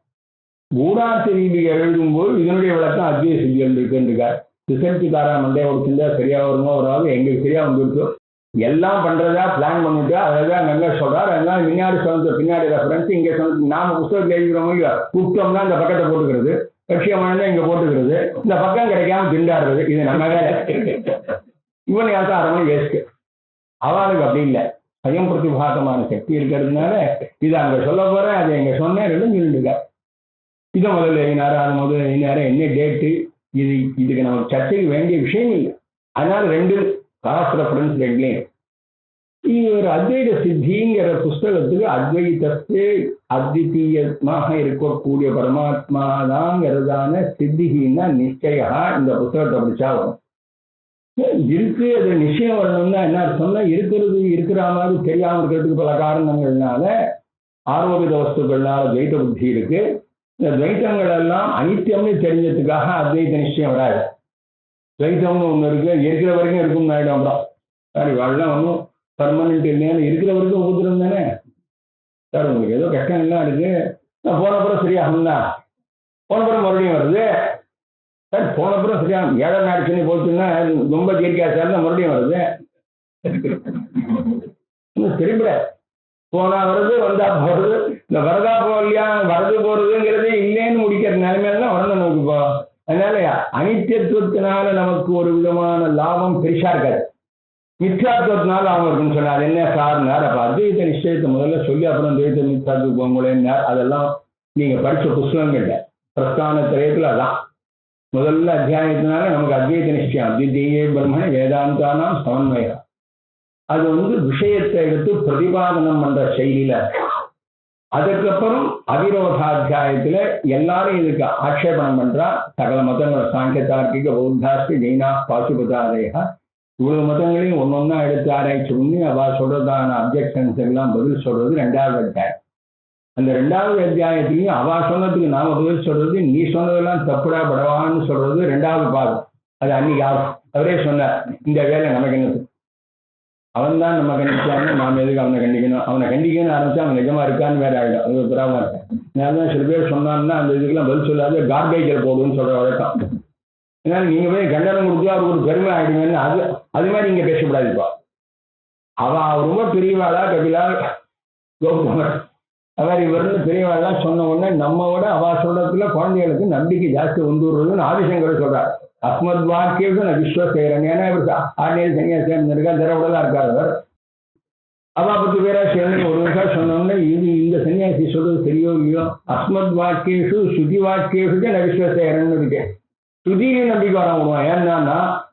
குணார்த்த தீபிகை எழுதும்போது இதனுடைய விளக்கம் அத்வைத சித்திகள் இருக்குன்றிருக்கார். ரிசர்ச்சுக்காரா மண்டே ஒரு சிந்தா சரியா வருமோ வராது, எங்களுக்கு சரியா வந்துருக்கோ எல்லாம் பண்றதா பிளான் பண்ணிட்டு அதான் நல்லா சொல்றாரு. அதெல்லாம் முன்னாடி சொன்னது பின்னாடி ரெஃபரன்ஸ் இங்க சொன்னது. நாம புத்தகத்தில் எழுதுகிறோமோ கூப்பிட்டோம்னா இந்த பக்கத்தை போட்டுக்கிறது, லட்சியமான இங்க போட்டுக்கிறது, இந்த பக்கம் கிடைக்காம திண்டாடுறது. இது நம்ம வேலை. இவன் யாருக்கும் அரை மணி வேஸ்ட். அவளுக்கு அப்படி இல்லை. சுயம் பிரதிபாகமான சக்தி இருக்கிறதுனால இதை அங்க சொல்ல போறேன், அதை இங்க சொன்னேன், ரெண்டும் சொல்லிட்டு இதை முதல்ல எழுதினாரு, அது முதல்ல எழுதினாரு, என்ன டேட்டு, இதுக்கு நமக்கு சர்ச்சைக்கு வேண்டிய விஷயம் இல்லை. அதனால ரெண்டு கிராஸ் ரெஃபரன்ஸ் ரெண்டுலேயும். ஒரு அத்வைத சித்திங்கிற புஸ்தகத்துக்கு அத்வைதத்தை அத்விதீயமாக இருக்கக்கூடிய பரமாத்மா தான்ங்கிறதான சித்திகின்னா நிச்சயா இந்த புஸ்தகத்தை படிச்சா வரும். இருக்கு அது நிச்சயம் வரணும்னா என்ன சொன்னா, இருக்கிறது இருக்கிற மாதிரி தெரியாம இருக்கிறதுக்கு பல காரணங்கள்னால ஆரோபித வஸ்துக்கள்னால துவைத புத்தி இருக்கு. இந்த துவைத்தங்கள் எல்லாம் அனித்தியம்னு தெரிஞ்சதுக்காக அத்வைத நிச்சயம் வராது. துவைத்தம்னு ஒண்ணு இருக்கு, இருக்கிற வரைக்கும் இருக்கும்னு ஆயிடும். அப்புறம் சார் இவாள்லாம் ஒன்றும் பர்மனன்ட் இல்லையான்னு இருக்கிற வரைக்கும் உபதிரம் தானே சார். உங்களுக்கு ஏதோ கஷ்டம் எல்லாம் இருக்கு, நான் போனப்புறம் சரியாகும்னா போனப்புறம் மறுபடியும் வருது சார். போனப்புறம் சரியாகும். 7 நாள் சனி போச்சுன்னா ரொம்ப தீர்க்கா சார்னா மறுபடியும் வருது. திரும்ப போனா வருது, வந்தா போறது. இந்த வரதா போகலையா, வரது போறதுங்கிறது இல்லைன்னு முடிக்கிற நிலைமையில தான் வரணும் நமக்கு. இப்போ அதனால அனித்தியத்துவத்தினால நமக்கு ஒரு விதமான லாபம் பெருசா இருக்காது, மித்யாத்துவத்தினால லாபம் இருக்குன்னு சொன்னா அது என்ன சார்னார். அப்ப அத்வைத நிச்சயத்தை முதல்ல சொல்லி அப்புறம் துவைத்த மித்யாத்துவம் போங்களேன்னார். அதெல்லாம் நீங்க படிச்ச புஸ்தகங்கள்ல பிரஸ்தான திரையத்துல அதான் முதல்ல அத்தியாயத்தினால நமக்கு அத்வைத நிச்சயம் அத்விதீய பிரம்மண வேதாந்தானாம் சமன்வயம். அது விஷயத்தை எடுத்து பிரதிபாதனம் பண்ற செயலில. அதுக்கப்புறம் அவிரோதாத்தியாயத்துல எல்லாரும் இதுக்கு ஆட்சேபணம் பண்றா. சகல மதங்கள் சாங்கிய தார்க்கிக பௌத்தாஸ்தி ஜெயினா பாசுபதாதேகா இவ்வளவு மதங்களையும் ஒன்னொன்னா எடுத்து ஆராய்ச்சி பண்ணி அவ சொல்றதான அப்ஜெக்ஷன்ஸ் எல்லாம் பதில் சொல்றது 2வது அத்தியாயம். அந்த 2வது அத்தியாயத்திலையும் அவ சொன்னதுக்கு நாம பதில் சொல்றது, நீ சொன்னதெல்லாம் தப்புடா படவான்னு சொல்றது 2வது பாகம். அது அன்னைக்கு அவரே சொன்னார், இந்த வேலை நமக்கு என்ன, அவன் தான் நம்ம கண்டிச்சான்னு நாம எதுக்கு அவனை கண்டிக்கணும், அவனை கண்டிக்கணும்னு ஆரம்பிச்சா அவன் நிஜமா இருக்கான்னு வேற ஆகிடும். அது புறாம இருக்கேன். நான் தான் சில பேர் சொன்னான்னா அந்த இதுக்கெல்லாம் பதில் சொல்லாத கார்பேஜில் போடுன்னு சொல்ற வழக்கம். ஏன்னா நீங்க போய் கண்டனம் கொடுத்து அவருக்கு ஒரு பெருமை ஆயிடுங்கன்னு அது மாதிரி நீங்க பேசக்கூடாதுப்பா. அவன் ரொம்ப பெரியவாளா கபிலா கௌதமர் அவர் இவர்னு பெரியவாள்லாம் சொன்ன உடனே நம்ம விட அவ சொல்றதுல குழந்தைகளுக்கு நம்பிக்கை ஜாஸ்தி வந்துடுறதுன்னு ஆதிசங்கர் சொல்றார். அஸ்மத் வாக்கியம் நான் விஸ்வசேரன். ஏன்னா இவர் ஆர்டினரி சன்னியாசி இருக்கா, திரவிடலாம் இருக்கார் அவர். அவா பத்தி பேரா சேர்ந்து ஒரு விஷயம் சொன்னோம்னா இது இந்த சன்னியாசி சொல்றது தெரியோ இல்லையோ, அஸ்மத் வாக்கியேஷு ஸ்ருதி வாக்கியேஷுக்கு நான் விஸ்வசேரன் இருக்கேன். ஸ்ருதியிலையும் நம்பிக்கை வர விடுவான். ஏன்னா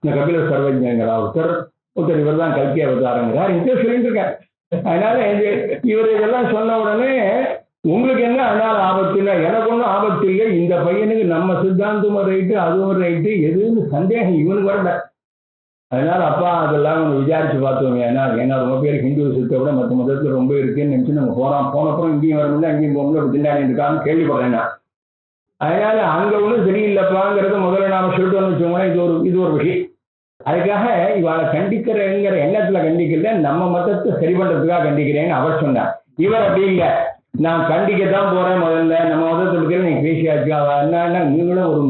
இந்த கபிலர் சர்வஜங்கிறா ஒருத்தர் இவர் தான் கல்கி அவதாரங்கிறார் இந்த சொல்லிட்டு இருக்காரு. அதனால இவர் இதெல்லாம் சொன்ன உடனே உங்களுக்கு என்ன அதனால ஆபத்து இல்லை, எனக்கு ஒன்றும் ஆபத்து இல்லை, இந்த பையனுக்கு நம்ம சித்தாந்தமும் ரைட்டு அதுவும் ரைட்டு எதுன்னு சந்தேகம் இவனுக்கு வரல. அதனால அப்பா அதெல்லாம் நம்ம விசாரிச்சு பார்த்தோம். ஏன்னா ரொம்ப பேர் ஹிந்துவிசத்தை விட மற்ற மதத்தில் ரொம்ப இருக்குன்னு நினைச்சு நம்ம போனப்புறம் இங்கேயும் வரணும்ல அங்கேயும் போகணும்ல அப்படி திண்டாடி இருக்கான்னு கேள்விப்படுறேன். அதனால அங்க ஒன்றும் சரியில்லைப்பாங்கிறத முதல்ல நாம சொல்லிட்டோம்னு வச்சுக்கோங்களேன். இது ஒரு விஷயம். அதுக்காக இவளை கண்டிக்கிறேங்கிற எண்ணத்துல கண்டிக்கல, நம்ம மதத்தை சரி பண்றதுக்காக கண்டிக்கிறேன்னு அவர் சொன்னார். இவர் அப்படி இல்லை, நான் கண்டிக்கத்தான் போறேன். முதல்ல நம்ம மதத்தை பத்தி நீங்க பேசியாச்சு. அவ என்னன்னா நீங்களும் ஒரு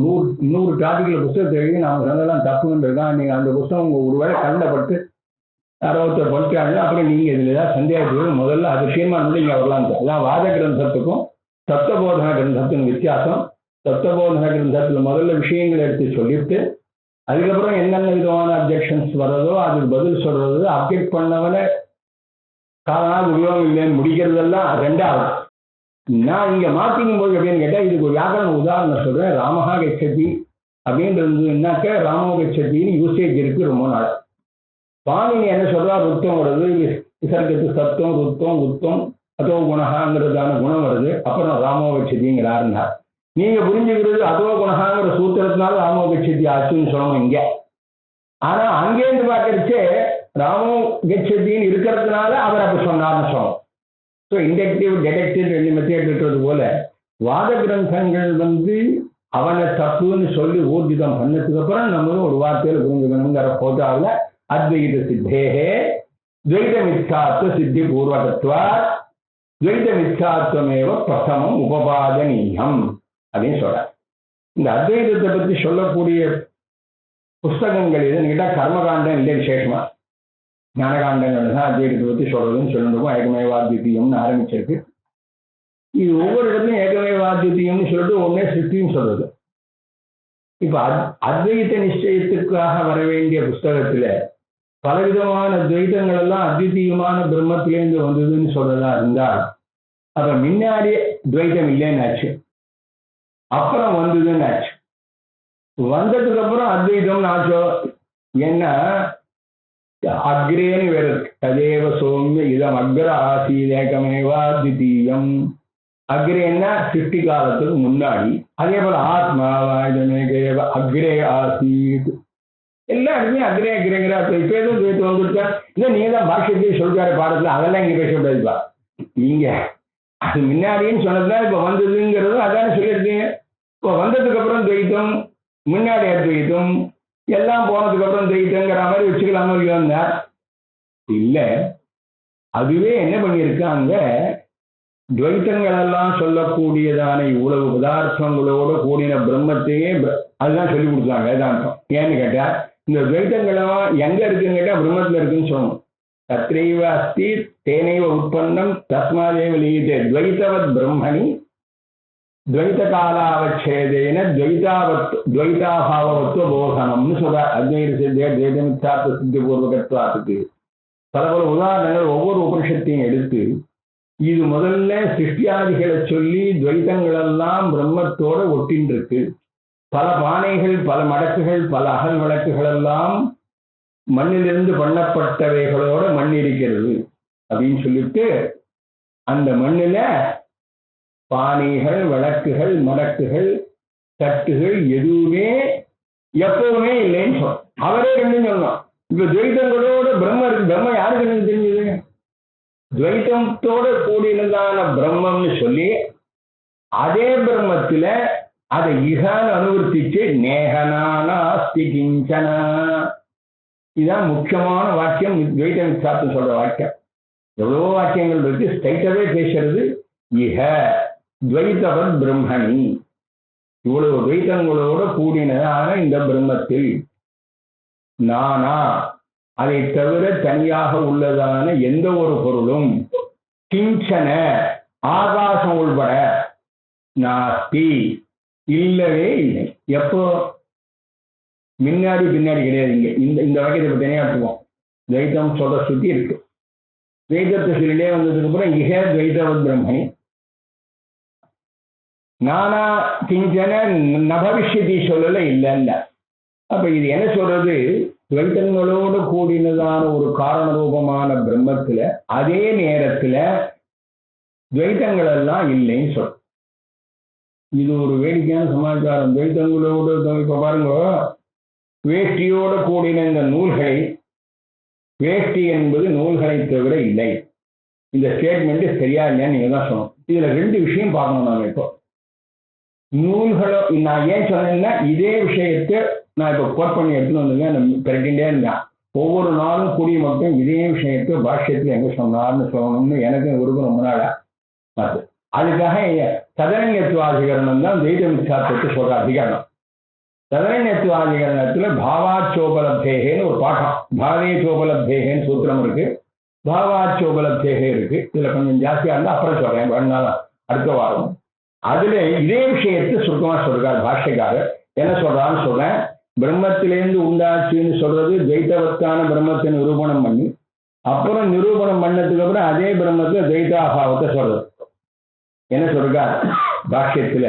100 டாபிக்ல புத்தகத்தை எழுதி நாம சொன்னதெல்லாம் தப்புன்னு இருக்கான். நீங்க அந்த புத்தகம் ஒருவேளை கண்டப்பட்டு 60 படிச்சாங்க அப்புறம் நீங்க இதுலதான் சந்தேகத்துக்கு முதல்ல அது விஷயமா நீங்க வரலாம். அதான் வாத கிரந்தத்துக்கும் தத்துவபோதன கிரந்தத்துக்கும் வித்தியாசம். தத்துவபோதன கிரந்தத்துல முதல்ல விஷயங்களை எடுத்து சொல்லிட்டு அதுக்கப்புறம் என்னென்ன விதமான அப்ஜெக்ஷன்ஸ் வர்றதோ அதுக்கு பதில் சொல்றது, அப்ஜெக்ட் பண்ணவனை காலனால் உபயோகம் இல்லைன்னு முடிக்கிறதெல்லாம் ரெண்டாவது. நான் இங்க மாத்திக்கும் போது அப்படின்னு கேட்டா இதுக்கு ஒரு வியாக்கரண உதாரணம் சொல்றேன். ராமஹா கச்சதி அப்படின்றதுனாக்க ராமோ கச்சதின்னு யூசேஜ் இருக்கு ரொம்ப நாள். பாணினி என்ன சொல்றா, ருத்தம் வருது, விசர்க்கத்து சத்தம் ருத்தம் உத்தம் அதோ குணகாங்கிறதான குணம் வருது, அப்புறம் ராமோ கச்சதிங்கிறாருன்னா நீங்க புரிஞ்சுக்கிறது அதோ குணகாங்கிற சூத்திரத்தினால ராமோ கச்சதி ஆச்சுன்னு சொல்லணும் இங்க. ஆனா அங்கேருந்து பார்க்கறச்சே ராமோ கச்சதின்னு இருக்கிறதுனால அவர் அப்படி சொன்னார்னு சொல்லணும். ஸோ இண்டக்டிவ் டெடக்டிவ் ரெண்டு மெத்தேட் இருக்கிறது போல வாத கிரந்தங்கள் அவனை தப்புன்னு சொல்லி ஊர்ஜிதம் பண்ணதுக்கு அப்புறம் நம்மளும் ஒரு வார்த்தையில் புரிஞ்சுக்கணுங்கிற போட்டாவில் அத்வைத சித்தேகே துவைத மித்யாத்வ சித்தி பூர்வகத்வா துவைத மித்யாத்வமேவ பிரதமம் உபபாதனீயம் அப்படின்னு சொல்றார். இந்த அத்வைதத்தை பற்றி சொல்லக்கூடிய புஸ்தகங்கள் எதுன்னு கேட்டால் கர்மகாண்டம் இல்லை, விசேஷமா ஞானகாண்டங்கள் தான் அத்வைதத்தை பற்றி சொல்றதுன்னு சொல்லிருக்கோம். ஏகமேவாத்விதீயம்னு ஆரம்பிச்சிருக்கு. இது ஒவ்வொரு இடத்துலையும் ஏகமேவாத்விதீயம்னு சொல்லிட்டு ஒன்னே சிருஷ்டின்னு சொல்றது. இப்ப அத்வைத நிச்சயத்துக்காக வர வேண்டிய புஸ்தகத்துல பலவிதமான துவைத்தங்கள் எல்லாம் அத்விதீயமான பிரம்மத்திலேருந்து வந்ததுன்னு சொல்றதா இருந்தால் அப்ப முன்னாடியே துவைத்தம் இல்லைன்னு ஆச்சு, அப்புறம் வந்ததுன்னு ஆச்சு. வந்ததுக்கு அப்புறம் அத்வைதம்னு ஆச்சோ. ஏன்னா அக்ரேன்னு வேற ததேவ சோமிய இதம் அக்ர ஆசீதேகமேவா தித்தீயம். அக்ரேன்னா சிருஷ்டி காலத்துக்கு முன்னாடி. அதே போல ஆத்மாவாயுதமேகேவ அக்ரே ஆசீத். எல்லா இடத்துலையும் அக்ரே அக்ரேங்கிற இப்ப எதுவும் துவைத்து வந்துருக்கா இல்லை, நீங்க தான் பாஷ்யத்தையே சொல்லிட்டாரு பாடத்துல, அதெல்லாம் இங்க பேசக்கூடாதுப்பா. நீங்க அது முன்னாடின்னு சொன்னதுதான் இப்ப வந்ததுங்கிறதும் அதானே சொல்லியிருக்கீங்க. இப்போ வந்ததுக்கு அப்புறம் துவைத்தம், முன்னாடி அத்வைத்தம், எல்லாம் போனதுக்கு அப்புறம் துவைத்தங்கிற மாதிரி வச்சுக்கலாமோ இல்லையா? இல்ல, அதுவே என்ன பண்ணியிருக்காங்க, துவைத்தங்கள் எல்லாம் சொல்லக்கூடியதான இவ்வளவு பதார்த்தங்களோட கூடின பிரம்மத்தையே அதுதான் சொல்லி கொடுத்தாங்க வேதாந்தம். ஏன்னு கேட்டா இந்த துவைத்தங்களும் எங்க இருக்குன்னு கேட்டா பிரம்மத்துல இருக்குன்னு சொல்லணும். தத்ரைவ அஸ்தி தேனைவ உற்பன்னம் தஸ்மாதேவ லீயதே துவைத்தவத் பிரம்மணி துவைத்த காலாவச்சேதேன துவைதாபாவத்துவ போகனம்னு சொல்ற. அத்வைத சித்திய துவைதமிச்சார்த்த சித்தி பூர்வகத்துவாத்துக்கு பல பல உதாரணங்கள் ஒவ்வொரு உபனிஷத்தையும் எடுத்து இது முதல்ல சிருஷ்டியாதிகளை சொல்லி துவைத்தங்கள் எல்லாம் பிரம்மத்தோட ஒட்டின் இருக்கு. பல பானைகள், பல மடக்குகள், பல அகல் விளக்குகள் எல்லாம் மண்ணிலிருந்து பண்ணப்பட்டவைகளோட மண் இருக்கிறது அப்படின்னு சொல்லிட்டு அந்த மண்ணில பானைகள், விளக்குகள், மடக்குகள், தட்டுகள் எதுவுமே எப்பவுமே இல்லைன்னு சொன்னோம். அவரே ரெண்டு சொன்னோம். இப்ப துவைத்தங்களோட பிரம்ம இருக்கு. பிரம்ம யாருக்கு தெரிஞ்சது? துவைத்தத்தோட கூடினதான பிரம்மம்னு சொல்லி அதே பிரம்மத்துல அதை இகான்னு அனுவர்த்திச்சு நேகனாஸ்தி கிஞ்சனா. இதுதான் முக்கியமான வாக்கியம் துவைத மித்யாத்வம் சொல்ற வாக்கியம். எவ்வளவோ வாக்கியங்கள் இருக்கு, ஸ்ட்ரைட்டாவே பேசுறது இஹ துவைத்தவத் பிரம்மணி. இவ்வளவு துவைத்தங்களோட கூடினதான இந்த பிரம்மத்தில் நானா அதை தவிர தனியாக உள்ளதான எந்த ஒரு பொருளும் கிஞ்சன ஆகாசம் உள்பட நாஸ்தி இல்லவே இல்லை. எப்போ? முன்னாடி பின்னாடி கிடையாது. இங்க இந்த வாக்கியத்தை பத்தி தனியாட்டுவோம். துவைத்தம் சொல்ற சுத்தி இருக்கு. துவைத்தத்தை சொல்லிலே வந்ததுக்கு அப்புறம் இக துவைத்தவத் பிரம்மணி நானா கிஞ்சன நபவிஷ்யதி சொல்லல இல்லைல்ல. அப்ப இது என்ன சொல்றது? துவைத்தங்களோடு கூடினதான ஒரு காரண ரூபமான பிரம்மத்துல அதே நேரத்துல துவைத்தங்கள் எல்லாம் இல்லைன்னு சொல்ற. இது ஒரு வேடிக்கையான சமாச்சாரம். துவைத்தங்களோடு இப்ப பாருங்க, வேஷ்டியோட கூடின இந்த நூல்களை, வேஷ்டி என்பது நூல்களை தவிர இல்லை. இந்த ஸ்டேட்மெண்ட் சரியா இல்லையான்னு நீங்க தான் சொல்லணும். இதுல ரெண்டு விஷயம் பார்க்கணும். நாம இப்போ நூல்களோ, நான் ஏன் சொன்னேன்னா இதே விஷயத்தை நான் இப்போ கோட் பண்ணி எடுத்துன்னு வந்துங்க, நான் பிரட்டிகிட்டே இருந்தேன். ஒவ்வொரு நாளும் கூடிய மட்டும் இதே விஷயத்தை பாஷ்யத்தில் எங்க சொன்னார்னு சொல்லணும்னு எனக்கு விருப்பம் ரொம்ப நாளா பார்த்து. அதுக்காக சதரண்யத்துவாதிகரணம் தான் துவைத மித்யாத்வத்தை சொல்ற அதிகரணம். சதரண்யத்துவாதிகரணத்துல பாவாச்சோபலப்தேகேன்னு ஒரு பாடம், பாவேச்சோபலப்தேகேன்னு சூத்திரம் இருக்கு, பாவாச்சோபலப்தேகே இருக்கு. இதுல கொஞ்சம் ஜாஸ்தியா இருந்தா அப்புறம் சொல்றேன், வேணாலும் அடுத்த வாரம். அதுல இதே விஷயத்தை சுருக்கமா சொல்றார் பாஷ்யக்காரர். என்ன சொல்றான்னு சொல்றேன். பிரம்மத்திலேருந்து உண்டாச்சுன்னு சொல்றது துவைத்தவத்தான பிரம்மத்தை நிரூபணம் பண்ணி, அப்புறம் நிரூபணம் பண்ணதுக்கு அப்புறம் அதே பிரம்மத்துல துவைதாபாவத்தை சொல்றது. என்ன சொல்றா பாஷ்யத்துல,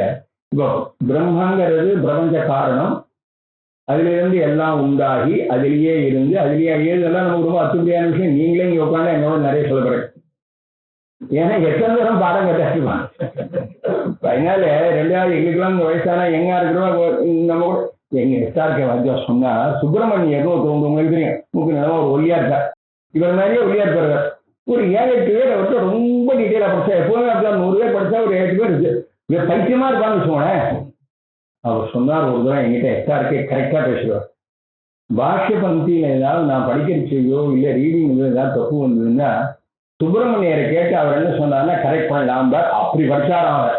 இப்போ பிரம்மங்கிறது பிரபஞ்ச காரணம், அதுல இருந்து எல்லாம் உண்டாகி அதிலேயே இருந்து அதிலேயே இதெல்லாம் நமக்கு ரொம்ப அத்துப்படியான விஷயம். நீங்களே இங்க உட்காந்து என்னோட நிறைய சொல்லப்படுறேன். ஏன்னா எத்தனை தூரம் பாடம் கேட்டாச்சுப்பான். அதனால ரெண்டாவது எங்களுக்கெல்லாம் இந்த வயசான எங்கா இருக்கிறோம் நம்ம கூட எங்க எஸ்ஆர்கே வாத்தியா சொன்னா சுப்பிரமணியம் ஏதோ உங்களுக்கு தெரியும், மூக்கு நிலமா ஒரு ஒல்லியா இருக்கார். இவர் நிறைய ஒல்லியா இருப்பாரு. ஒரு 7-8 பேரை விட்டு ரொம்ப டீட்டெயிலா படிச்சா, எப்போதுமே அப்படின்னா 100 பேர் படிச்சா ஒரு 8 பேர் இருக்கு இவர் பைத்தியமா இருப்பான்னு வச்சுக்கோங்களேன். அவர் சொன்னார் ஒரு தடவை என்கிட்ட, எஸ்ஆர்கே கரெக்டா பேசுவார். பாஷ்ய பந்தியில ஏதாவது நான் படிக்கிறச்சையோ இல்லை ரீடிங் ஏதாவது தப்பு வந்ததுன்னா சுப்பிரமணியரை கேட்டு அவர் என்ன சொன்னார்னா கரெக்ட் பண்ணலாம். அப்படி படிச்சாராம் அவர்.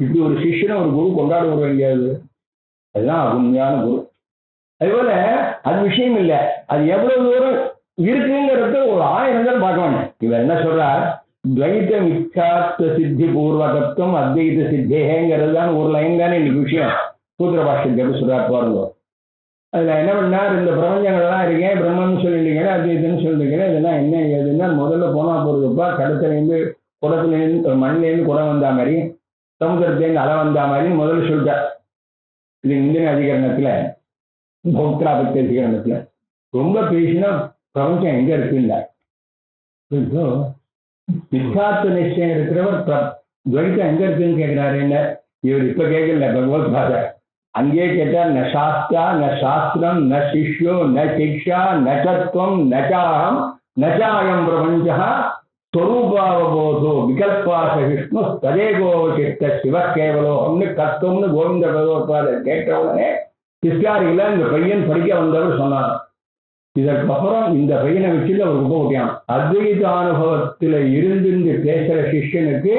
இப்படி ஒரு சிஷ்யனை ஒரு குரு கொண்டாடுவோம் எங்கேயாவது, அதுதான் உண்மையான குரு. அதுபோல அது விஷயம் இல்லை, அது எவ்வளவு தூரம் இருக்குங்கிறது ஒரு 1000 தான் பார்க்க வேண்டாம். இவர் என்ன சொல்றார், துவைத மிச்சாத்வ சித்தி பூர்வகத்துவம் அத்வைத சித்தேங்கிறது தான் ஒரு லைன் தானே இன்னைக்கு விஷயம். சூத்திர பாஷ்யத்தை எப்படி சொல்றாரு பாருங்க. அதுல என்ன பண்ணார், இந்த பிரபஞ்சங்கள்லாம் இருக்கேன் பிரம்மன்னு சொல்லிட்டீங்கன்னா அத்வைத்தன்னு சொல்லிட்டீங்கன்னா இதெல்லாம் என்ன ஏதுன்னா முதல்ல போனா போறதுப்பா, கடத்துலேருந்து குடத்துலேருந்து மண்ணிலேருந்து குடம் வந்தா மாதிரி சமுத்திரத்திலேருந்து அலை வந்தா மாதிரி முதல்ல சொல்லிட்டார். இது இந்தியன் அதிகரணத்துல பௌத்ராபத்தி அதிகரணத்துல ரொம்ப பேசினா பிரபஞ்சம் எங்க இருக்குல்ல. சித்தார்த்த நிச்சயம் இருக்கிறவர் துவைத்தம் எங்க இருக்குன்னு கேட்கிறாரு. என்ன இவர் இப்ப கேட்கல, பகவத்பாதர் அங்கேயே கேட்டார். ந சாஸ்திரா ந சாஸ்திரம் ந சிஷ்யோ ந சிக்ஷா ந தத்துவம் நச்சாகம் நச்சாயம் பிரபஞ்சா ஸ்வரூபாவபோதோ விகல்பாச விஷ்ணு ததேகோவசிஷ்ட சிவ கேவலோகம்னு கத்துவம்னு கோவிந்த பகவத்பாதர் கேட்ட உடனே கிறிஸ்டியாரிகள இந்த பையன் படிக்க வந்தவர் சொன்னார். இதற்கப்புறம் இந்த பையனை வச்சுட்டு அவர் உப ஊட்டியான். அத்வைத அனுபவத்தில் இருந்து பேசுற சிஷ்யனுக்கு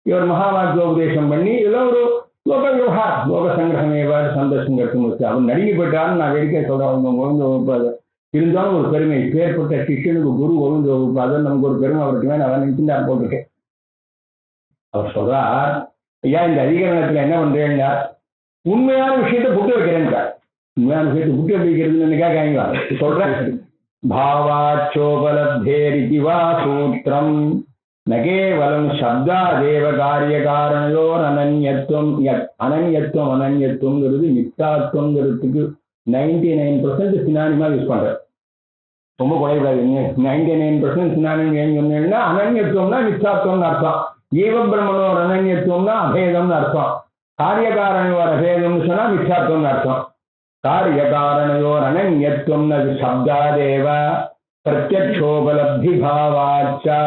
இவர் மகாவாக்கியோபதேசம் பண்ணி இதெல்லாம் ஒரு லோக விவகாரம், லோக சங்கிரகமேவாறு சந்தோஷங்கிறது வச்சு அவர் நடுங்கி போயிட்டாருன்னு நான் வேடிக்கை சொல்றேன். கோவிந்த வகுப்பாதர் இருந்தாலும் ஒரு பெருமை, பேர்பட்ட சிஷ்யனுக்கு குரு கோவிந்த வகுப்பாதர் நமக்கு ஒரு பெருமை. அவருக்கு மேலே அவர் நினைச்சுட்டார் போட்டிருக்கேன். அவர் சொல்றார், ஐயா இந்த அதிகரணத்துல என்ன பண்றேன்னா உண்மையான விஷயத்தை புட்டு வைக்கிறேன்றார். உண்மையான விஷயத்தை புட்டு வைக்கிறதுன்னு என்ன கேட்காங்க சொல்றேன். பாவாச்சோபலப்தேரிதி வா சூத்திரம் ந கேவலம் சப்தாதேவ காரிய காரணயோர் அனன்யத்துவம். அனன்யத்துவம்ங்கிறது மித்தாத்வங்கிறதுக்கு 99% சினானிமா யூஸ் பண்ற. ரொம்ப குறையக்கூடாது. 99% சினானிம் ஏன் சொன்னேன்னா அனன்யத்துவம்னா மித்தாத்வம்னு அர்த்தம். ஜீவ பிரம்மனோர் அனன்யத்துவம்னா அபேதம்னு அர்த்தம். காரிய காரணயோர் அபேதம்னு சொன்னா மித்தாத்வம்னு அர்த்தம். காரிய காரணயோர் அனன்யத்துவம் அது சப்தாதேவ பிரத்யக்ஷோபலப்தி பாவாச்சா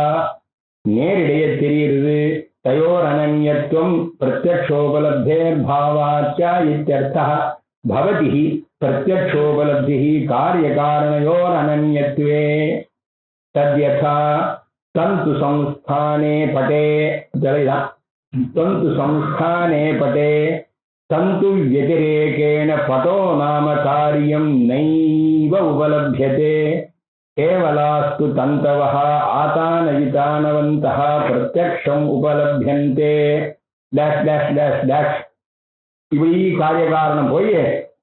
நேரிடையே தெரியுது. தயோர் அனன்யத்துவம் பிரத்யக்ஷோபலப்தேர் பாவாச்சா இத்யர்த்தः பவதி பிரத்யக்ஷோபலப்தி காரிய காரணயோர் அனன்யத்வே தத்யதா தந்து சம்ஸ்தானே பட்டே. தந்து சம்ஸ்தானே பட்டே தந்து व्यतिरेकेण पटो नाम कार्यं नैव उपलभ्यते केवलास्तु तन्तवः आतानयितानवन्तः प्रत्यक्षम् उपलभ्यन्ते डैश डैश डैश डैश. இப்படி காரிய காரணம் போய்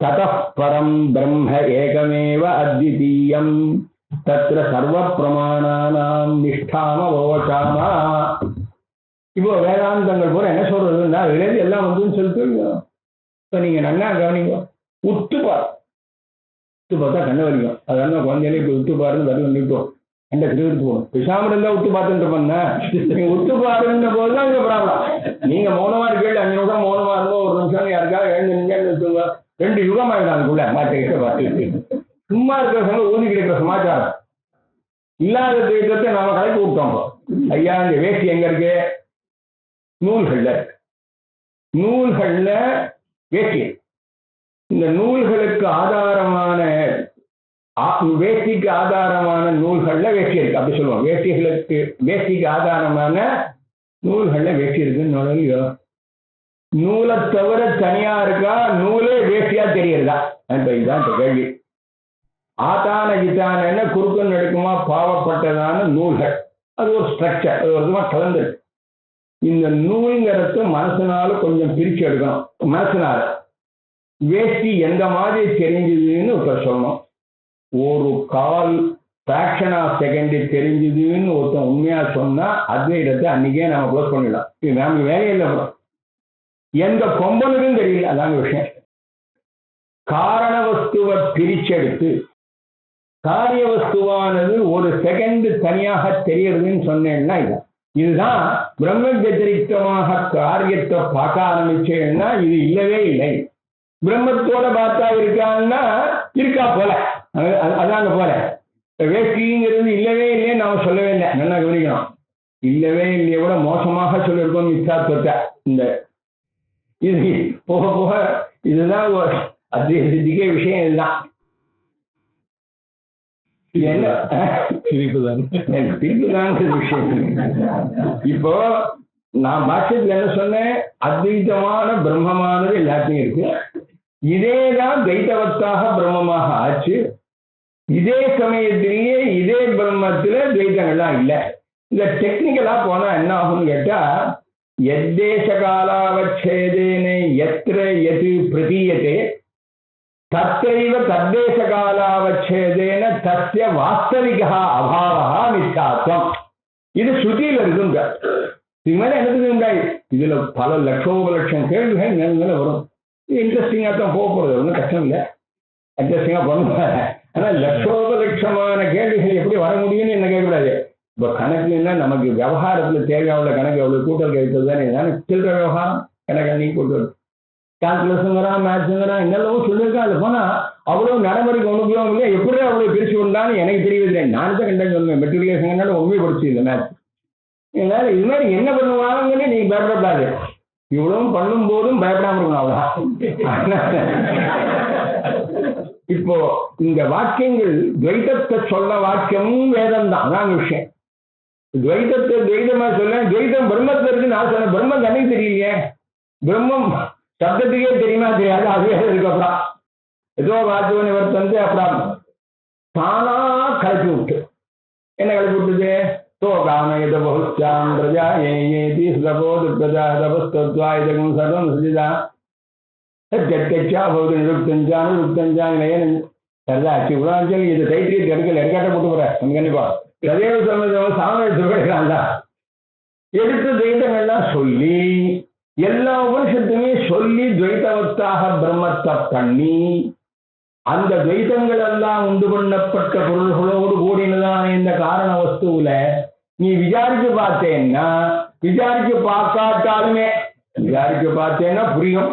ததः பரம் பிரம்ம ஏகமேவ அத்விதீயம் தத்ர சர்வ பிரமாணானாம் நிஷ்டாமவோசாமா. இப்போ வேதாந்தங்கள் பூரா என்ன சொல்றதுன்னா விளையாட்டு எல்லாம் வந்துன்னு சொல்லிட்டு இப்போ நீங்கள் நல்லா கவனிங்க. உத்து பார்த்தா கண்ண வலிக்கும். அதெல்லாம் குழந்தையில இப்போ உத்து பாருன்னு வரல நிற்கும். எந்த திருவிட்டு போகணும். பேசாமல் இருந்தால் உத்து பார்த்துட்டு பண்ண நீங்கள் உத்து பாருன்ற போது தான் இங்கே ப்ராப்ளம். நீங்கள் மௌனமா இருக்கீங்க, 5 நிமிஷம் மௌனமா இருந்தோம், 1 நிமிஷம் யாருக்காக 2 நிமிஷம் வச்சுங்க. 2 யுகம் ஆகிடும் அதுக்குள்ள மாற்றிக்கிட்ட பார்த்து சும்மா இருக்கிற சமயம் ஊதி கிடைக்கிற சமாச்சாரம் இல்லாத தீர்க்கத்தை நாம கலைப்பு விட்டோம். ஐயா இந்த வேஷ்டி எங்க இருக்கு? நூல்கள்ல வேஷ்டி. இந்த நூல்களுக்கு ஆதாரமான வேஷ்டிக்கு ஆதாரமான நூல்கள்ல வேஷ்டி இருக்கு அப்படி சொல்லுவோம். வேஷ்டிக்கு ஆதாரமான நூல்கள்ல வேஷ்டி இருக்குன்னு நூலை தவிர தனியா இருக்கா, நூலே வேஷ்டியா தெரியறதா? இதுதான் இப்ப கேள்வி. ஆத்தான கித்தான குறுக்கம் நடுக்குமா பாவப்பட்டதான நூல்கள், அது ஒரு ஸ்ட்ரக்சர், அது ஒரு விதமா கலந்துருக்கு. இந்த நூல்ங்கிறது மனசனால கொஞ்சம் பிரிச்சு எடுக்கணும். மனசனால வேஷ்டி எந்த மாதிரி தெரிஞ்சதுன்னு ஒருத்தர் சொல்லணும். ஒரு கால் ஃபிராக்ஷன் ஆஃப் செகண்ட் தெரிஞ்சதுன்னு ஒருத்தன் உண்மையா சொன்னா அத்வைதத்தை அன்னைக்கே நம்ம க்ளோஸ் பண்ணிடலாம். இது நமக்கு வேலையே இல்லை. அப்புறம் எந்த கொம்பனுக்கும் தெரியல. அதாங்க விஷயம். காரண வஸ்துவை பிரிச்செடுத்து காரிய வஸ்துவானது ஒரு செகண்ட் தனியாக தெரியறதுன்னு சொன்னேன்னா இதுதான் பிரம்ம வத்திரிகமாக காரியத்தை பார்க்க ஆரம்பிச்சேன்னா இது இல்லவே இல்லை. பிரம்மத்தோட பார்த்தா இருக்கான்னா இருக்கா போல, அதாங்க போல. வேஷ்டிங்கிறது இல்லவே இல்லைன்னு நாம சொல்லவே இல்லை. நல்லா கவனிக்கணும். இல்லவே இல்லையே விட மோசமாக சொல்லியிருக்கோம் மிச்சாத்வத்தை. இந்த இது போக போக இதுதான் அத்வைதத்துக்கே விஷயம். இதுதான் என்ன திருப்புதாங்க விஷயம். இப்போ நான் பாஷ்யத்துல என்ன சொன்னேன், அத்வைதமான பிரம்மமானது எல்லாத்தையும் இருக்கு. இதேதான் துவைத்தவத்தாக பிரம்மமாக ஆச்சு. இதே சமயத்திலேயே இதே பிரம்மத்துல துவைத்தங்கள்லாம் இல்லை. இந்த டெக்னிக்கலா போனா என்ன ஆகும்னு கேட்டா, எத்தேச காலாவச்சேதேனே எத்திர எது பிரதீயத்தே தத்தைவ தத்தேச காலாவச்சேதேன தஸ்ய வாஸ்தவிகா அபாவா மித்யாத்வம். இது ஸ்ருதியில இருக்குங்க. இது மேல எனக்கு உண்டாய். இதுல பல லட்சோபலட்சம் கேள்விகள் மேல வரும். இது இன்ட்ரெஸ்டிங்கா தான் போறது, ஒன்றும் கஷ்டம் இல்லை. இன்ட்ரெஸ்டிங்கா பண்ணுவாங்க. ஆனா லட்சோபலட்சமான கேள்விகள் எப்படி வர முடியும்னு என்ன கேட்கக்கூடாது. இப்போ கணக்குன்னா நமக்கு விவகாரத்துல தேவையான கணக்கு அவ்வளவு கூட்டல் கழித்தது தானே. சில்லற விவகாரம் கணக்கு நீ கூட்டு கால்குலேஷனுங்கிறான், மேத்ஸுங்கிறான், என்னெல்லாம் சொல்லியிருக்கான். அது போனா அவ்வளவு நடைமுறைக்கு ஒண்ணுக்குள்ள இல்லையா, எப்படி அவ்வளவு பிரிச்சு கொண்டான்னு எனக்கு தெரியவில்லை. நான் தான் கண்டேன் சொல்லுவேன். மெட்ரிகுலேஷன் உண்மையை படிச்சு இல்லை மேத்ஸ். இதனால இது மாதிரி என்ன பண்ணுவாங்கன்னு நீங்க பயப்படக்கூடாது. இவ்வளவும் பண்ணும் போதும் பயப்படாம இருக்கணும். அவ்வளவுதான். இப்போ இந்த வாக்கியங்கள் துவைதத்தை சொல்ல வாக்கியமும் வேதம் தான். அதான் விஷயம். துவைதத்தை துவைதமா சொல்ல, துவைதம் பிரம்மத்துல இருக்கு. நான் சொன்ன பிரம்மம் கண்ணுக்கு தெரியலையே. பிரம்மம் சப்தத்துக்கே தெரியுமா தெரியாது. அதுவே இருக்கு. அப்புறம் ஏதோ வாக்குவன் இவர் வந்து அப்புறம் தானா கலப்பி விட்டு என்ன கலப்பி விட்டுது? தோ காமயத பகுச்சாம் பிரஜா ஏதி சுதபோது பிரஜா தபஸ்தத்வா இதகம் சர்வம் சுஜிதா சத்யச்சா பௌது நிருப்தஞ்சான் நிருப்தஞ்சான் நயன் சரிதாச்சு. உலகம் இது தைத்திரியத்தை எடுக்கல, எடுக்காட்ட போட்டு போற கண்டிப்பா கதையை சம்பந்தம் சாமி சொல்லிக்கிறான். எடுத்து துவைத்தங்கள்லாம் சொல்லி எல்லா உபனிஷத்துமே சொல்லி துவைத்தவத்தாக பிரம்மத்தை பண்ணி அந்த துவைத்தங்கள் எல்லாம் உண்டு பண்ணப்பட்ட பொருள்களோடு கூடினதான இந்த காரண வஸ்துவில நீ விசாரிச்சு பார்த்தேன்னா, விசாரிச்சு பார்க்காட்டாலுமே விசாரிச்சு பார்த்தேன்னா புரியும்.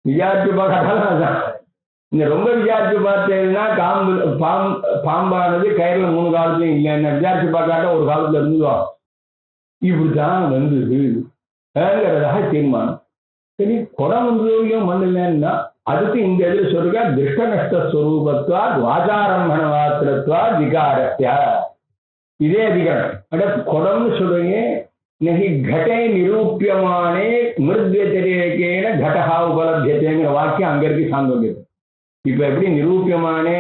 விசாரிச்சு பார்க்காட்டாலும் இந்த ரொம்ப விசாரிச்சு பார்த்தேன்னா பாம்பானது கயிறுல 3 காலத்துலயும் இல்லைன்னா விசாரிச்சு பார்க்காட்டா ஒரு காலத்துல இருந்துவா. இப்படித்தான் வந்ததுங்கிறதாக தீர்மானம். சரி, குடம் வந்ததுலையும் மண் இல்லைன்னா அதுக்கு இந்த எதிர சொல்லுங்க திருஷ்ட நஷ்டஸ்வரூபத்வா வாசாரம்பண மாத்திரத்வா விகாரத்யா. இதே அதிகாரம் அட குடம்னு சொல்றீங்க. நகி கடை நிரூபியமானே மிருத்யதிரேகேன கடஹா உபலபியத்தைங்கிற வாக்கியம் அங்க இருக்கு சாந்தோக்கியம். இப்ப எப்படி நிரூபியமானே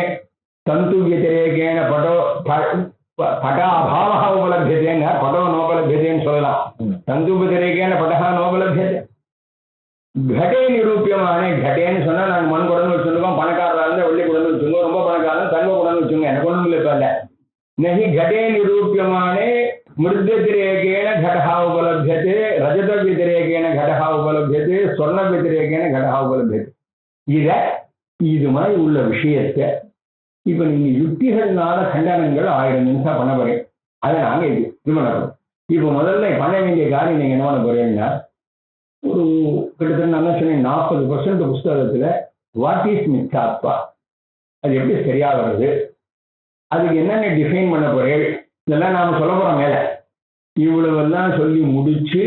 தந்து வியதிரேகேன படா அபாவா உபலபியதேன்னு படோ நோபலபியதேன்னு சொல்லலாம். தந்து வியதிரேகேன படஹா நோபலபியதே. கடை நிரூபியமானே கடேன்னு சொன்னா நாங்க மண் குடம்னு வச்சுருக்கோம். பணக்காரராக இருந்தா வெள்ளி குடம்னு வச்சுருக்கோம். ரொம்ப பணக்காரன் தங்க குடம்னு வச்சுங்க. எனக்கு ஒண்ணும் இல்லை. இப்ப இல்ல நகி கடே நிரூபியமானே மிருத்யதிரேகேன கடஹா உபலபியதே ரஜத வியதிரேகேன கடஹா உபலபியதே சொர்ண வியதிரேகேன கடஹா உபலபியதே. இது மாதிரி உள்ள விஷயத்தை இப்ப நீங்க யுக்திகள்னால கண்டனங்கள் 1000 நிமிஷம் பண்ண போறேன். அதை நாங்க இது பண்ண போறோம். இப்ப முதல்ல பண்ண வேண்டிய காரியம் நீங்க என்ன பண்ண போறீங்கன்னா, ஒரு கிட்டத்தட்ட நான் சொன்னேன் 40% புஸ்தகத்துல வாட் இஸ் மித்யாத்வா, அது எப்படி சரியா வருது, அதுக்கு என்னென்ன டிஃபைன் பண்ண போறேன், இதெல்லாம் நாம சொல்ல போறோம். மேல இவ்வளவெல்லாம் சொல்லி முடிச்சு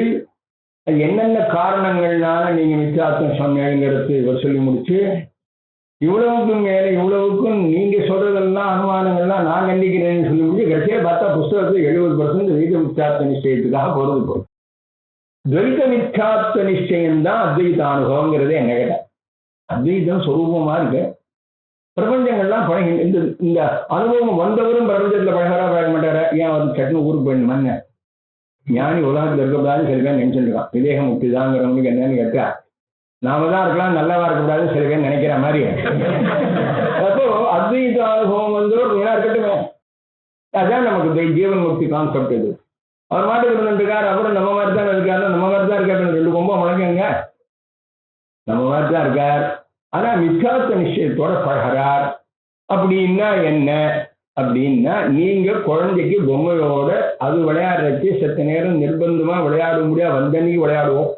அது என்னென்ன காரணங்கள்னால நீங்க மித்யாத்வம் சொன்னீங்கிறது இவர் சொல்லி முடிச்சு, இவ்வளவுக்கும் மேல இவ்வளவுக்கும் நீங்க சொல்றதெல்லாம் அனுமானங்கள்லாம் நான் கண்டிக்கிறேன்னு சொல்லி முடிச்சு கடைசியா பார்த்தா புஸ்தகத்துக்கு 70% துவைத மித்யாத்வ நிச்சயத்துக்காக பொருள் போகும். துவைத மித்யாத்வ நிச்சயம் தான் அத்வைத அனுபவங்கிறது என்ன கேட்ட. அத்வைதம் சொரூபமா இருக்கு. பிரபஞ்சங்கள்லாம் பழகி இந்த அனுபவம் வந்தவரும் பிரபஞ்சத்துல பழகிறா பழக மாட்டாரா? ஏன் வந்து சட்னு ஊருக்கு போயிடணுமான்னு ஞானி உலகத்துல இருக்கக்கூடாதுன்னு சில பேர் நினைச்சுருக்கான். விதேக முக்தி தாங்கிறவங்களுக்கு என்னன்னு கேட்டா, நாம தான் இருக்கலாம், நல்லவா இருக்கக்கூடாது சில பேர் நினைக்கிற மாதிரி. அப்போ அத்வைத அனுபவம் வந்து ஒரு வீணா இருக்கட்டுமே. அதான் நமக்கு ஜீவன் முக்தி கான்செப்ட். இது அவர் மாட்டுக்கு இருந்துருக்காரு, அப்புறம் நம்ம மாதிரி தான் இருக்காரு, நம்ம மாதிரி தான் இருக்காரு, 2 கொம்பா முளைக்கங்க, நம்ம மாதிரி தான் இருக்கார். ஆனா மித்யாத்வ நிச்சயத்தோட பழகிறார். அப்படின்னா என்ன அப்படின்னா, நீங்க குழந்தைக்கு பொம்மையோட அது விளையாடுறச்சு செத்த நேரம் நிர்பந்தமா விளையாட முடியாது, வந்தன்னைக்கு விளையாடுவோம்,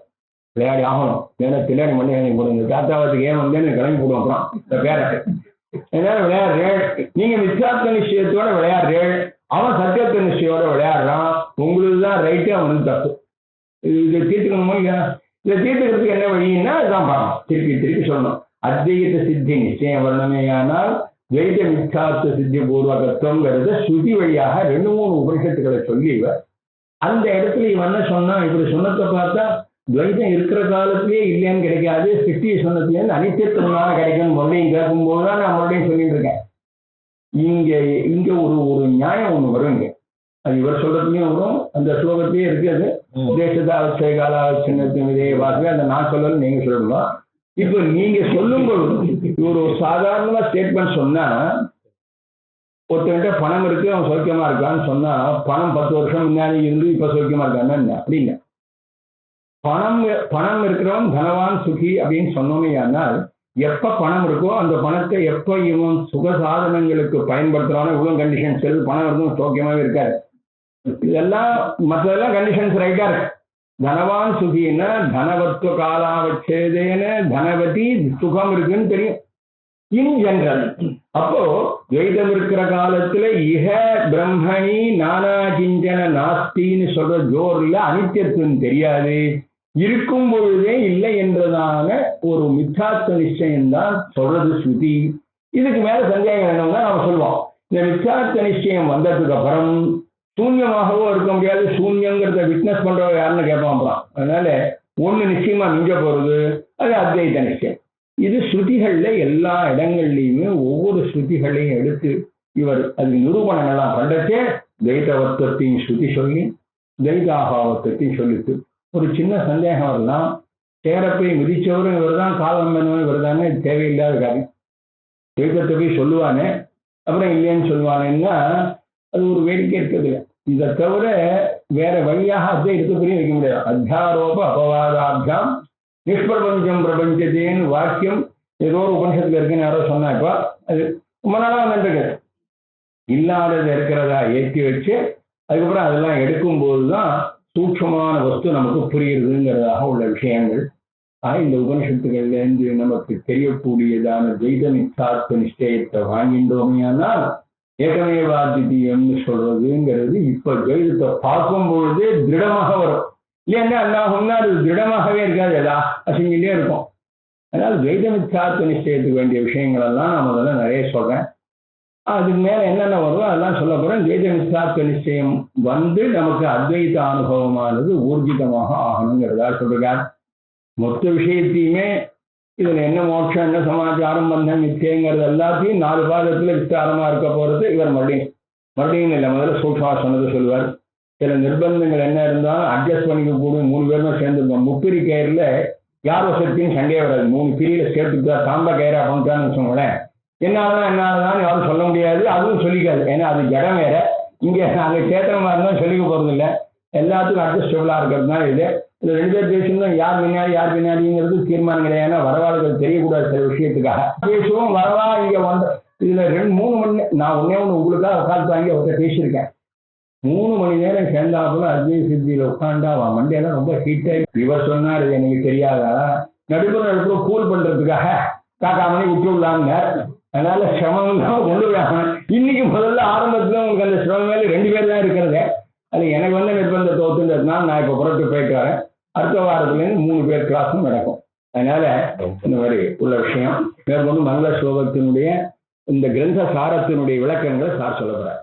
விளையாடி ஆகணும். ஏன்னா பின்னாடி மண்ணி போடுங்க, தாத்தாவத்துக்கு ஏன் வந்தேன்னு கிளம்பி போடுவோம். அப்புறம் இந்த பேரை என்னால விளையாடுறேன், நீங்க மித்யாத்வ நிச்சயத்தோட விளையாடுறேன், அவன் சத்தியத்துவ நிச்சயோட விளையாடுறான். உங்களுக்கு தான் ரைட்டு, அவனுக்கு தப்பு. இதை தீர்த்துக்கணுமோ இல்லையா? இதை தீர்த்துக்கிறதுக்கு என்ன வழின்னா இதுதான் பார்க்கணும், திருப்பி திருப்பி சொல்லணும். அத்வைத சித்தி நிச்சயம் வரணுமேயானால் துவைத மித்யாத்வ சித்தி பூர்வகத்துவங்கிறத ஸ்ருதி வழியாக 2-3 உபனிஷத்துக்களை சொல்லி இவர் அந்த இடத்துல இவன் என்ன சொன்னா, இப்படி சொன்னதை பார்த்தா துவைதம் இருக்கிற காலத்திலேயே இல்லைன்னு கிடைக்காது, சிட்டி சொன்னதுலேருந்து அனித்தியத்துவனால கிடைக்கும்னு மறுபடியும் கேட்கும்போது தான் நான் மறுபடியும் சொல்லிட்டு இருக்கேன். இங்க ஒரு நியாயம் ஒண்ணு வருங்க, அது இவர் சொல்றதுலயும் வரும், அந்த ஸ்லோகத்திலேயே இருக்கு. அது தேசதாவச்சை காலாவச்சின்னத்தின் இதே வாக்கு, அந்த நான் சொல்லல, நீங்க சொல்லணும். இப்ப நீங்க சொல்லும்போது இவர் ஒரு சாதாரணமா ஸ்டேட்மெண்ட் சொன்னா, ஒருத்தர்கிட்ட பணம் இருக்கு, அவன் சௌக்கியமா இருக்கான்னு சொன்னா, பணம் 10 வருஷம் முன்னாடி இருந்து இப்ப சௌக்கியமா இருக்கான்னு அப்படிங்க. பணம் இருக்கிறவன் தனவான் சுகி அப்படின்னு சொன்னோமே. ஆனால் எப்ப பணம் இருக்கோ அந்த பணத்தை எப்ப இவன் சுக சாதனங்களுக்கு பயன்படுத்துறானோ, இவ்வளவு கண்டிஷன்ஸ் பணம் இருக்கும் சௌக்கியமாவே இருக்காரு. இதெல்லாம் மற்றதெல்லாம் கண்டிஷன்ஸ் ரைட்டா இருக்கு. தனவான் சுகின்னா தனவத்துவ காலாவச்சேதேன தனவதி சுகம் இருக்குன்னு தெரியும் இன் ஜெனரல். அப்போ துவைதம் இருக்கிற காலத்துல இஹ பிரம்மணி நானா கிஞ்சன நாஸ்தின்னு சொல்ற ஜோர்ல அனித்தியத்துவம் தெரியாது, இருக்கும் பொழுதே இல்லை என்றதான ஒரு மித்யாத்வ நிச்சயம்தான் சொல்றது ஸ்ருதி. இதுக்கு மேல சந்தேகம் வேணும்னா நாம சொல்லுவோம், இந்த மித்யாத்வ நிச்சயம் வந்ததுக்கு அப்புறம் சூன்யமாகவோ இருக்க முடியாது, சூன்யங்கிறத விட்னஸ் பண்றவங்க யாருன்னு கேட்பான். அதனால ஒண்ணு நிச்சயமா மிஞ்ச போறது, அது அத்வைத நிச்சயம். இது ஸ்ருதிகள்ல எல்லா இடங்கள்லையுமே ஒவ்வொரு ஸ்ருதிகளையும் எடுத்து இவர் அதுக்கு நிரூபணங்கள்லாம் பண்றச்சே துவைதவத்துவத்தையும் ஸ்ருதி சொல்லி துவைதாபாவத்தையும் சொல்லிட்டு ஒரு சின்ன சந்தேகம் வரலாம், சேரப்பை மிதிச்சவரும் இவர் தான், காலம் பண்ணவன் இவர் தானே, தேவையில்லாத காரியம். துவைதத்தை போய் சொல்லுவானே அப்புறம் இல்லைன்னு சொல்லுவானேன்னா அது ஒரு வேடிக்கை இருக்குது. இதை தவிர வேற வழியாக அத்வைதத்தை புரிய வைக்க முடியாது. அத்தியாரோப அபவாதாபியாம் நிஷ்பிரபஞ்சம் பிரபஞ்சத்தேன்னு வாக்கியம் ஏதோ ஒரு உபனிஷத்துல இருக்குன்னு யாரோ சொன்னா, இப்போ அது ரொம்ப நாளா வந்துருக்கு. இல்லாதது இருக்கிறதா ஏற்றி வச்சு அதுக்கப்புறம் அதெல்லாம் எடுக்கும்போது தான் சூட்சமான வஸ்து நமக்கு புரியுதுங்கிறதாக உள்ள விஷயங்கள். இந்த உபனிஷத்துகள்லேருந்து நமக்கு தெரியக்கூடியதான துவைத மித்யாத்வ நிச்சயத்தை வாங்கிட்டோமையானால் ஏகமேவாத்விதீயம்னு சொல்றதுங்கிறது இப்ப துவைதத்தை பார்க்கும் பொழுதே திருடமாக வரும். இல்லைன்னா அண்ணாகும்னா அது திருடமாகவே இருக்காது, எதா அசிங்கிலே இருக்கும். அதனால துவைத மித்யாத்வ நிச்சயத்துக்கு வேண்டிய விஷயங்கள் எல்லாம் நான் முதல்ல நிறைய சொல்றேன். அதுக்கு மேல என்னென்ன வரும் அதெல்லாம் சொல்ல போறேன். துவைத மித்யாத்வ நிச்சயம் வந்து நமக்கு அத்வைத அனுபவமானது ஊர்ஜிதமாக ஆகணுங்கிறதா சொல்றார். மொத்த விஷயத்தையுமே இதுல என்ன மோட்சம், என்ன சமாச்சாரம், பந்தம், நிச்சயங்கிறது எல்லாத்தையும் 4 பாதத்துல விஸ்தாரமா இருக்க போறது. இவர் மறுபடியும் இல்லை, முதல்ல சூட்சமா சொன்னது சொல்லுவார். சில நிர்பந்தங்கள் என்ன இருந்தாலும் அட்ஜஸ்ட் பண்ணிக்க கூடிய 3 பேருமே சேர்ந்துருக்கோம். முப்பிரி கயிறுல யார் வசத்தையும் சண்டையே வராது. 3 பிரியில சேர்த்துக்கா தாம்ப கயிறா பண்றான்னு வச்சுக்கோங்களேன், என்னாலதான் யாரும் சொல்ல முடியாது, அதுவும் சொல்லிக்காது. ஏன்னா அது ஜடம் வேற, இங்க நாங்க சேத்திரமா இருந்தாலும் சொல்லிக்க போறது இல்லை. எல்லாத்துக்கும் அட்ஜஸ்டபிளா இருக்கிறது தான் இது. 2 பேர் பேசணும், யார் பின்னாடிங்கிறது தீர்மானம் கிடையாது. வரவாளுகள் தெரியக்கூடாது சில விஷயத்துக்காக பேசுவோம். வரவா இங்க வந்து இதுல 2-3 மணி நான் ஒன்னே உங்களுக்காக உட்காந்து வாங்கி அவர்கிட்ட பேசியிருக்கேன். 3 மணி நேரம் சேர்ந்தாப்புல அத்வைத சித்தியில உட்காண்டா அவன் மண்டையெல்லாம் ரொம்ப ஹீட் ஆகி இவர் சொன்னார், இது எனக்கு தெரியாதா, நடுப்புற கூல் பண்றதுக்காக காக்கா மணி விட்டு விடலாம்னார். அதனால சிரமம் தான் கொண்டு விடாம இன்னைக்கு முதல்ல ஆரம்பத்துல உங்களுக்கு அந்த சிரமம் மேல 2 பேர் தான் இருக்கிறது. அது எனக்கு வந்து நிர்பந்த தோத்துன்றதுனால நான் இப்ப புறத்து போயிட்டு வரேன். அடுத்த வாரத்துலேருந்து 3 பேர் கிளாஸும் நடக்கும். அதனால இந்த மாதிரி உள்ள விஷயம் மேற்கொண்டு மங்கள ஸ்லோகத்தினுடைய இந்த கிரந்த சாரத்தினுடைய விளக்கங்களை சார் சொல்ல போறார்.